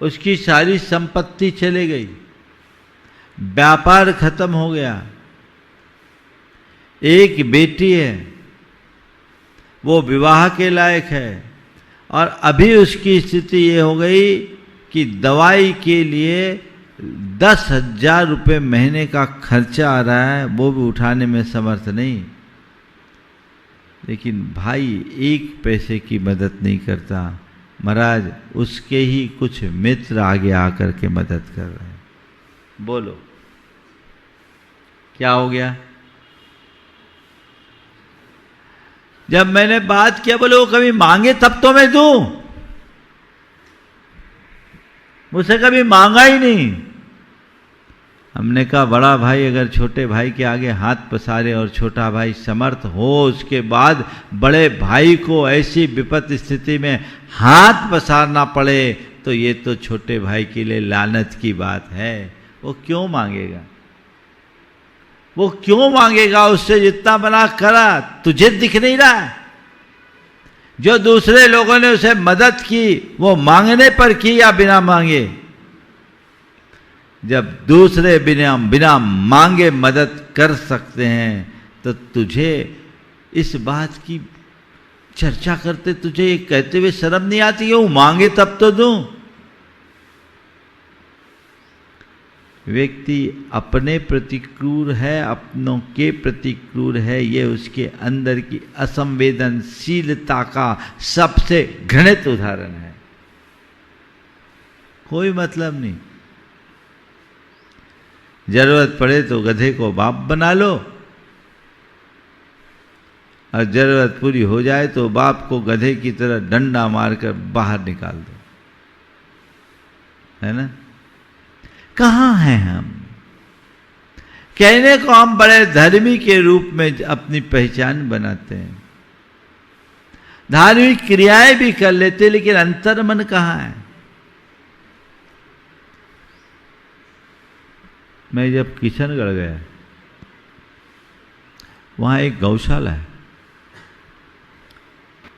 उसकी सारी संपत्ति चली गई, व्यापार खत्म हो गया। एक बेटी है, वो विवाह के लायक है, और अभी उसकी स्थिति ये हो गई कि दवाई के लिए 10,000 रुपये महीने का खर्चा आ रहा है, वो भी उठाने में समर्थ नहीं। लेकिन भाई एक पैसे की मदद नहीं करता। महाराज उसके ही कुछ मित्र आगे आकर के मदद कर रहे हैं। बोलो क्या हो गया? जब मैंने बात किया, बोले वो कभी मांगे तब तो मैं दूं, मुझसे कभी मांगा ही नहीं। हमने कहा बड़ा भाई अगर छोटे भाई के आगे हाथ पसारे और छोटा भाई समर्थ हो, उसके बाद बड़े भाई को ऐसी विपत्त स्थिति में हाथ पसारना पड़े, तो ये तो छोटे भाई के लिए लानत की बात है। वो क्यों मांगेगा? वो क्यों मांगेगा? उससे जितना बना करा, तुझे दिख नहीं रहा? जो दूसरे लोगों ने उसे मदद की, वो मांगने पर की या बिना मांगे? जब दूसरे बिना मांगे मदद कर सकते हैं, तो तुझे इस बात की चर्चा करते, तुझे ये कहते हुए शर्म नहीं आती है वो मांगे तब तो दूं? व्यक्ति अपने प्रति क्रूर है, अपनों के प्रति क्रूर है, ये उसके अंदर की असंवेदनशीलता का सबसे घृणित उदाहरण है। कोई मतलब नहीं। जरूरत पड़े तो गधे को बाप बना लो, और जरूरत पूरी हो जाए तो बाप को गधे की तरह डंडा मारकर बाहर निकाल दो, है ना? कहाँ हैं हम? कहने को हम बड़े धर्मी के रूप में अपनी पहचान बनाते हैं, धार्मिक क्रियाएं भी कर लेते, लेकिन अंतर मन कहाँ है? मैं जब किशनगढ़ गया, वहां एक गौशाला है।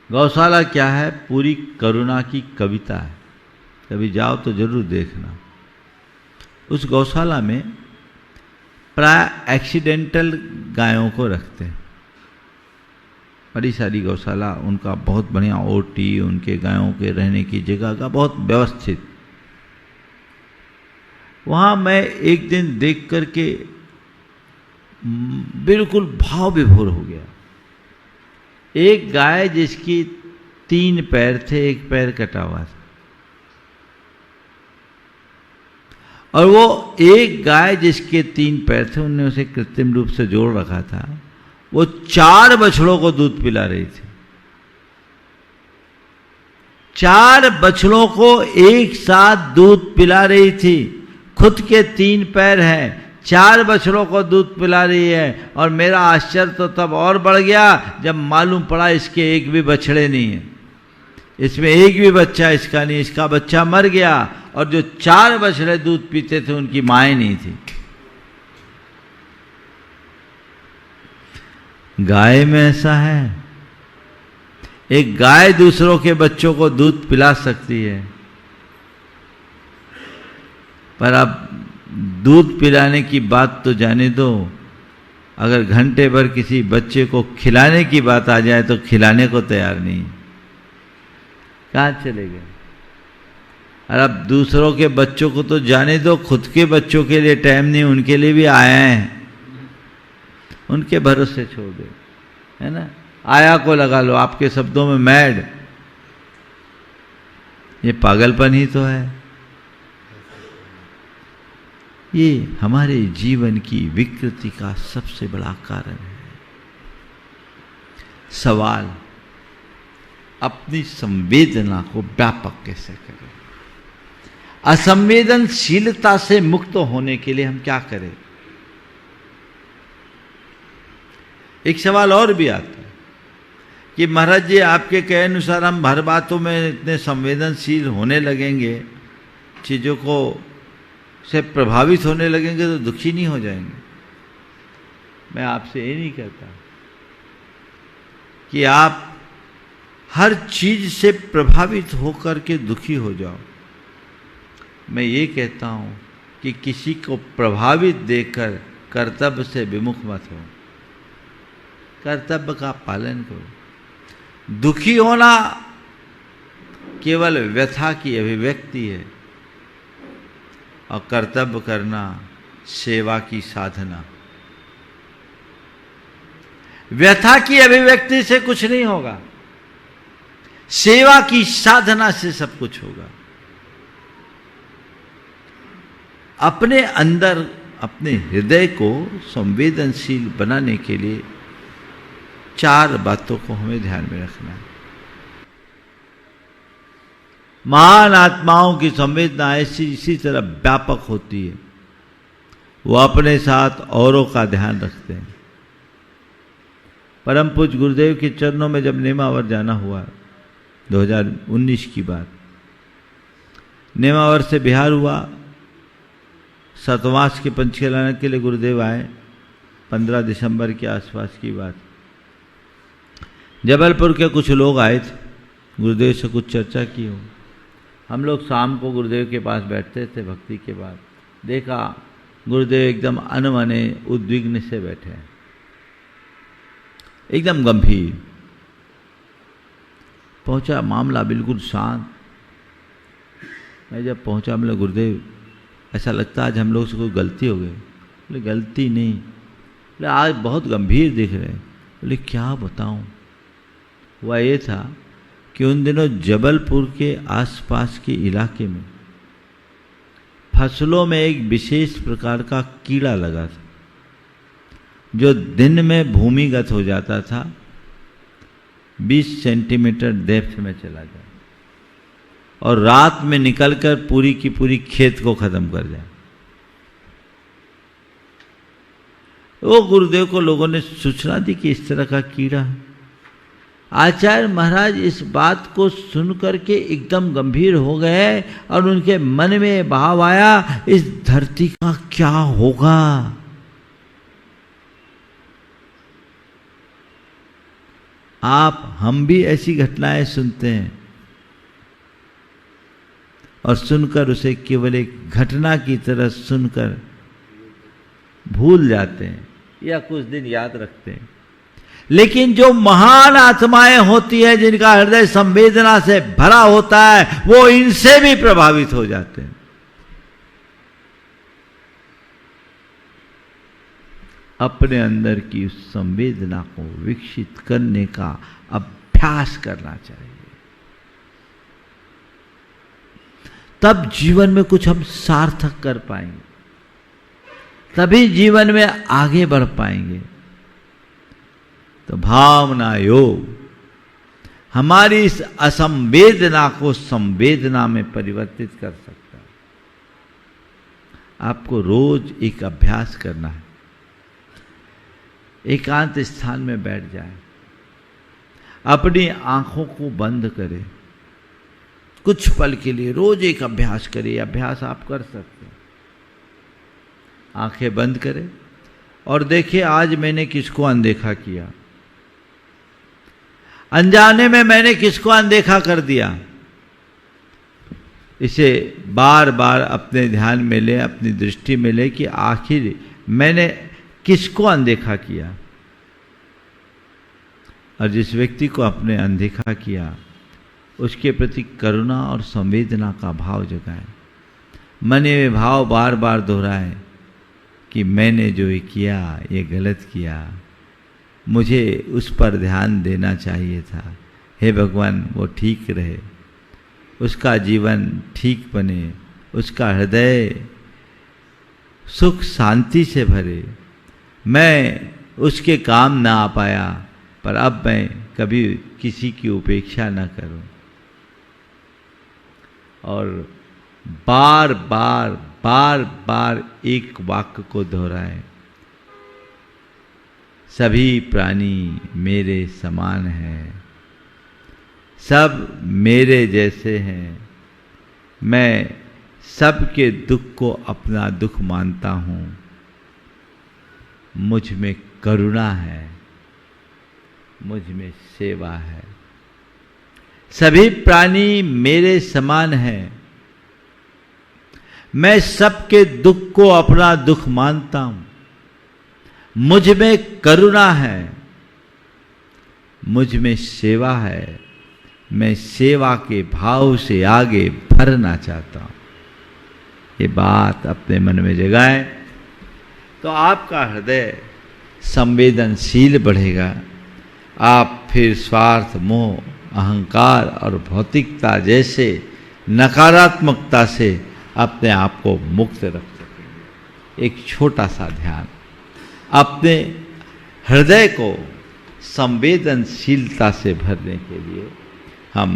गौशाला क्या है? पूरी करुणा की कविता है, कभी जाओ तो जरूर देखना। उस गौशाला में प्राय एक्सीडेंटल गायों को रखते हैं। बड़ी सारी गौशाला, उनका बहुत बढ़िया ओटी, उनके गायों के रहने की जगह का बहुत व्यवस्थित। वहाँ मैं एक दिन देख करके बिल्कुल भाव विभोर हो गया। एक गाय जिसकी 3 पैर थे, एक पैर कटा हुआ था, और वो एक गाय जिसके 3 पैर थे, उन्होंने उसे कृत्रिम रूप से जोड़ रखा था, वो 4 बछड़ों को दूध पिला रही थी। 4 बछड़ों को एक साथ दूध पिला रही थी। खुद के 3 पैर हैं, 4 बछड़ों को दूध पिला रही है। और मेरा आश्चर्य तो तब और बढ़ गया जब मालूम पड़ा इसके एक भी बछड़े नहीं है, इसमें एक भी बच्चा इसका नहीं, इसका बच्चा मर गया। और जो 4 बछड़े दूध पीते थे उनकी माएँ नहीं थी। गाय में ऐसा है, एक गाय दूसरों के बच्चों को दूध पिला सकती है, पर अब दूध पिलाने की बात तो जाने दो, अगर घंटे भर किसी बच्चे को खिलाने की बात आ जाए तो खिलाने को तैयार नहीं, कहाँ चले गए। और अब दूसरों के बच्चों को तो जाने दो, खुद के बच्चों के लिए टाइम नहीं, उनके लिए भी आया है, उनके भरोसे छोड़ दे, है ना। आया को लगा लो, आपके शब्दों में मैड, ये पागलपन ही तो है। ये हमारे जीवन की विकृति का सबसे बड़ा कारण है। सवाल, अपनी संवेदना को व्यापक कैसे करें। असंवेदनशीलता से मुक्त होने के लिए हम क्या करें। एक सवाल और भी आता है कि महाराज जी आपके कहे अनुसार हम हर बातों में इतने संवेदनशील होने लगेंगे, चीज़ों को से प्रभावित होने लगेंगे तो दुखी नहीं हो जाएंगे। मैं आपसे ये नहीं कहता कि आप हर चीज से प्रभावित होकर के दुखी हो जाओ। मैं ये कहता हूं कि किसी को प्रभावित देखकर कर्तव्य से विमुख मत हो, कर्तव्य का पालन करो। दुखी होना केवल व्यथा की अभिव्यक्ति है और कर्तव्य करना सेवा की साधना। व्यथा की अभिव्यक्ति से कुछ नहीं होगा, सेवा की साधना से सब कुछ होगा। अपने अंदर अपने हृदय को संवेदनशील बनाने के लिए 4 बातों को हमें ध्यान में रखना है। महान आत्माओं की संवेदना ऐसी इसी तरह व्यापक होती है, वो अपने साथ औरों का ध्यान रखते हैं। परम पूज्य गुरुदेव के चरणों में जब नेमावर जाना हुआ, 2019 की बात, नेमावर से बिहार हुआ, सतवास के पंचके लाने के लिए गुरुदेव आए, 15 दिसंबर के आसपास की बात। जबलपुर के कुछ लोग आए थे, गुरुदेव से कुछ चर्चा की हो। हम लोग शाम को गुरुदेव के पास बैठते थे भक्ति के बाद, देखा गुरुदेव एकदम अनमने उद्विग्न से बैठे हैं, एकदम गंभीर। पहुंचा, मामला बिल्कुल शांत। मैं जब पहुंचा, बोले गुरुदेव ऐसा लगता आज हम लोग से कोई गलती हो गई। बोले गलती नहीं, बोले आज बहुत गंभीर दिख रहे। बोले क्या बताऊं। हुआ ये था कि उन दिनों जबलपुर के आसपास के इलाके में फसलों में एक विशेष प्रकार का कीड़ा लगा था, जो दिन में भूमिगत हो जाता था, 20 सेंटीमीटर डेप्थ में चला जाए और रात में निकलकर पूरी की पूरी खेत को खत्म कर जाए। वो गुरुदेव को लोगों ने सूचना दी कि इस तरह का कीड़ा है। आचार्य महाराज इस बात को सुनकर के एकदम गंभीर हो गए और उनके मन में भाव आया, इस धरती का क्या होगा। हम भी ऐसी घटनाएं सुनते हैं और सुनकर उसे केवल एक घटना की तरह सुनकर भूल जाते हैं या कुछ दिन याद रखते हैं। लेकिन जो महान आत्माएं होती है, जिनका हृदय संवेदना से भरा होता है, वो इनसे भी प्रभावित हो जाते हैं। अपने अंदर की उस संवेदना को विकसित करने का अभ्यास करना चाहिए, तब जीवन में कुछ हम सार्थक कर पाएंगे, तभी जीवन में आगे बढ़ पाएंगे। तो भावना योग हमारी इस असंवेदना को संवेदना में परिवर्तित कर सकता है। आपको रोज एक अभ्यास करना है। एकांत स्थान में बैठ जाए, अपनी आंखों को बंद करें, कुछ पल के लिए रोज एक अभ्यास करें। अभ्यास आप कर सकते हैं। आंखें बंद करें और देखिए आज मैंने किसको अनदेखा किया, अनजाने में मैंने किसको अनदेखा कर दिया। इसे बार बार अपने ध्यान में ले, अपनी दृष्टि में ले कि आखिर मैंने किसको अनदेखा किया। और जिस व्यक्ति को आपने अनदेखा किया उसके प्रति करुणा और संवेदना का भाव जगाएं। मन में भाव बार बार दोहराएं कि मैंने जो ये किया ये गलत किया, मुझे उस पर ध्यान देना चाहिए था। हे भगवान, वो ठीक रहे, उसका जीवन ठीक बने, उसका हृदय सुख शांति से भरे। मैं उसके काम ना आ पाया, पर अब मैं कभी किसी की उपेक्षा न करूं। और बार बार बार बार एक वाक्य को दोहराएं, सभी प्राणी मेरे समान हैं, सब मेरे जैसे हैं, मैं सबके दुख को अपना दुख मानता हूं, मुझ में करुणा है, मुझ में सेवा है। सभी प्राणी मेरे समान हैं, मैं सबके दुख को अपना दुख मानता हूं, मुझ में करुणा है, मुझ में सेवा है, मैं सेवा के भाव से आगे बढ़ना चाहता हूं। ये बात अपने मन में जगाएं तो आपका हृदय संवेदनशील बढ़ेगा। आप फिर स्वार्थ, मोह, अहंकार और भौतिकता जैसे नकारात्मकता से अपने आप को मुक्त रख सकेंगे। एक छोटा सा ध्यान, अपने हृदय को संवेदनशीलता से भरने के लिए हम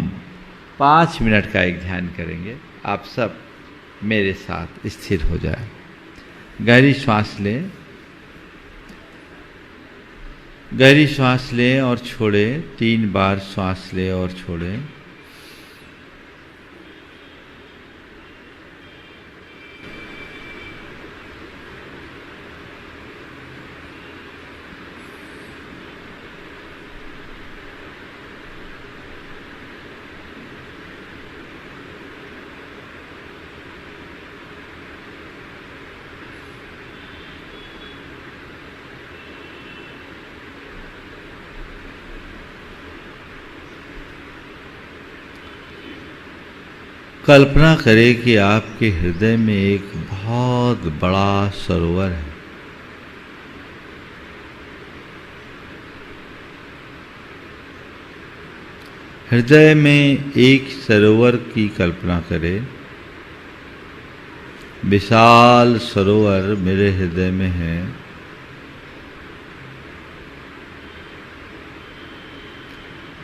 5 मिनट का एक ध्यान करेंगे। आप सब मेरे साथ स्थिर हो जाए। गहरी श्वास लें, गहरी श्वास लें और छोड़ें। 3 बार श्वास लें और छोड़ें। कल्पना करें कि आपके हृदय में एक बहुत बड़ा सरोवर है। हृदय में एक सरोवर की कल्पना करें। विशाल सरोवर मेरे हृदय में है।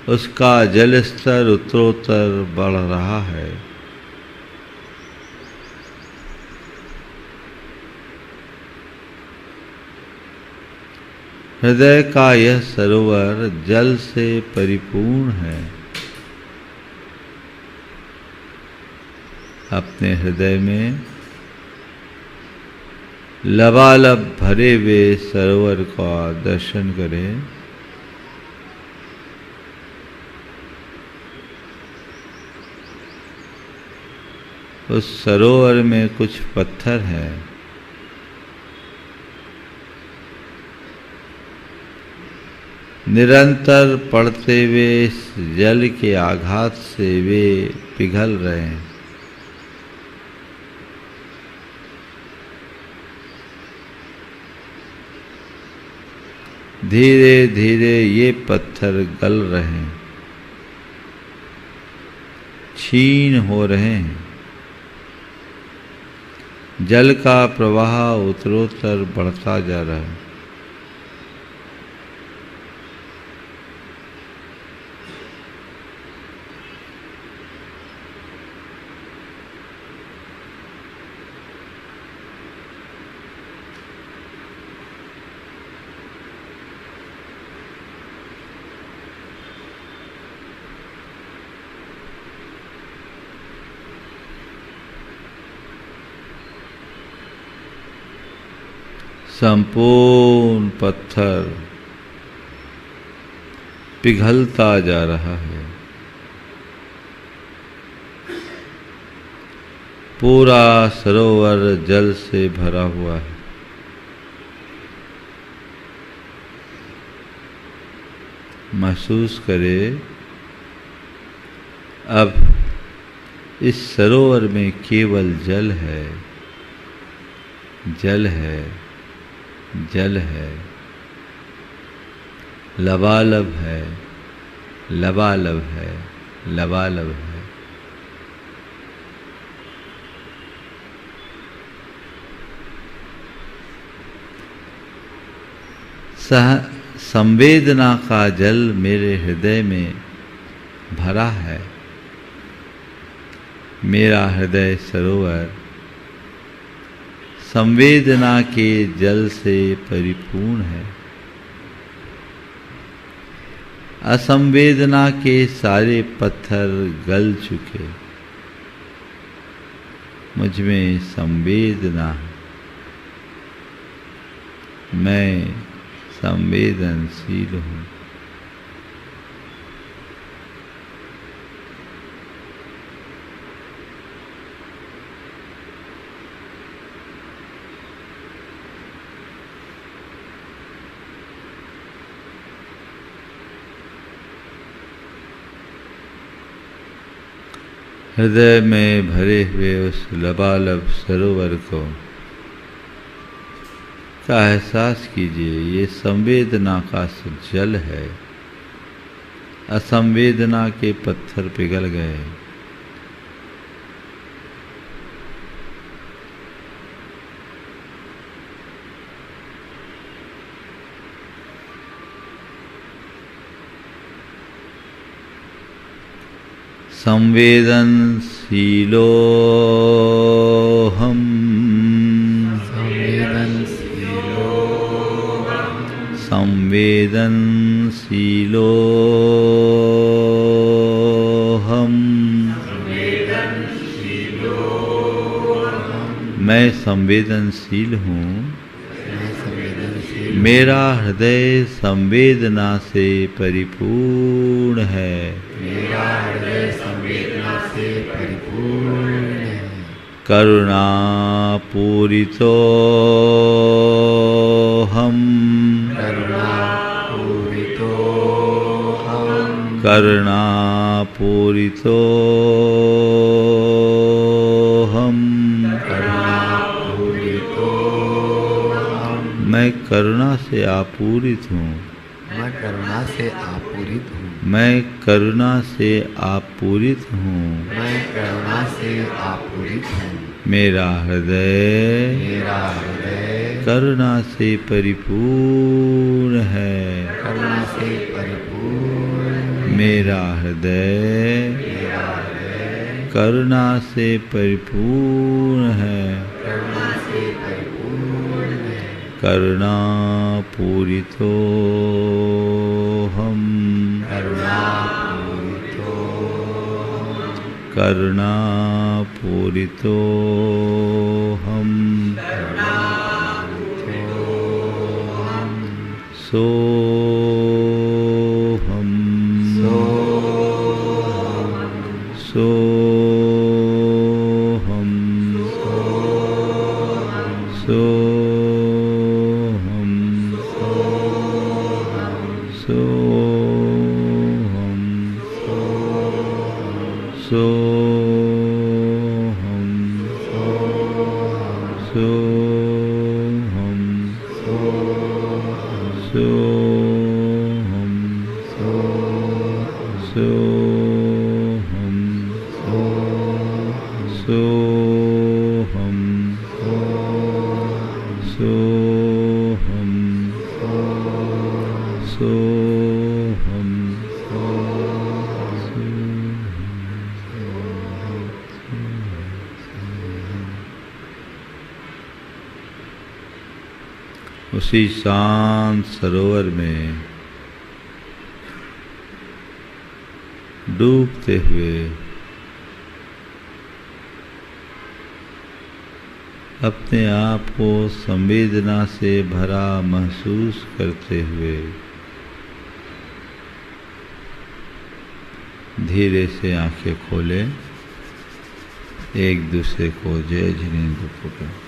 उसका जल स्तर उत्तरोत्तर बढ़ रहा है। हृदय का यह सरोवर जल से परिपूर्ण है। अपने हृदय में लबालब भरे हुए सरोवर का दर्शन करें। उस सरोवर में कुछ पत्थर हैं। निरंतर पड़ते हुए इस जल के आघात से वे पिघल रहे हैं। धीरे धीरे ये पत्थर गल रहे हैं, क्षीण हो रहे हैं। जल का प्रवाह उत्तरोत्तर बढ़ता जा रहा है। संपूर्ण पत्थर पिघलता जा रहा है। पूरा सरोवर जल से भरा हुआ है। महसूस करे अब इस सरोवर में केवल जल है, जल है, जल है, लबालब है, लबालब है, लबालब है। संवेदना का जल मेरे हृदय में भरा है। मेरा हृदय सरोवर संवेदना के जल से परिपूर्ण है। असंवेदना के सारे पत्थर गल चुके, मुझ में संवेदना है। मैं संवेदनशील हूँ। हृदय में भरे हुए उस लबालब सरोवर को का एहसास कीजिए। ये संवेदना का जल है। असंवेदना के पत्थर पिघल गए। संवेदनशीलो हम, संवेदनशीलो हम, मैं संवेदनशील हूँ। मेरा हृदय संवेदना से परिपूर्ण है। मेरा हृदय संवेदना से परिपूर्ण है। करुणा पूरितो हम, करुणा पूरितो हम, करुणा पूरितो हम, करुणा पूरितो हम। मैं करुणा से आपूरित हूँ। मैं करुणा से आपूरित हूँ। मैं करुणा से आपूरित हूँ। मैं करुणा से आपूरित हूँ। मेरा हृदय करुणा से परिपूर्ण है। करुणा से परिपूर्ण। मेरा हृदय करुणा से परिपूर्ण है। करुणा से परिपूर्ण है। करुणा पूरितो हम, करुणा पूरितो, करुणा पूरितो हम, करुणा पूरितो हम। सो हम, सो हम, सो हम, सो हम, सो हम, सो हम, सो हम, सो हम, सो हम, सो हम, सो हम। उसी शांत सरोवर में डूबते हुए अपने आप को संवेदना से भरा महसूस करते हुए धीरे से आंखें खोलें। एक दूसरे को जय जिनेंद्र पुत्र।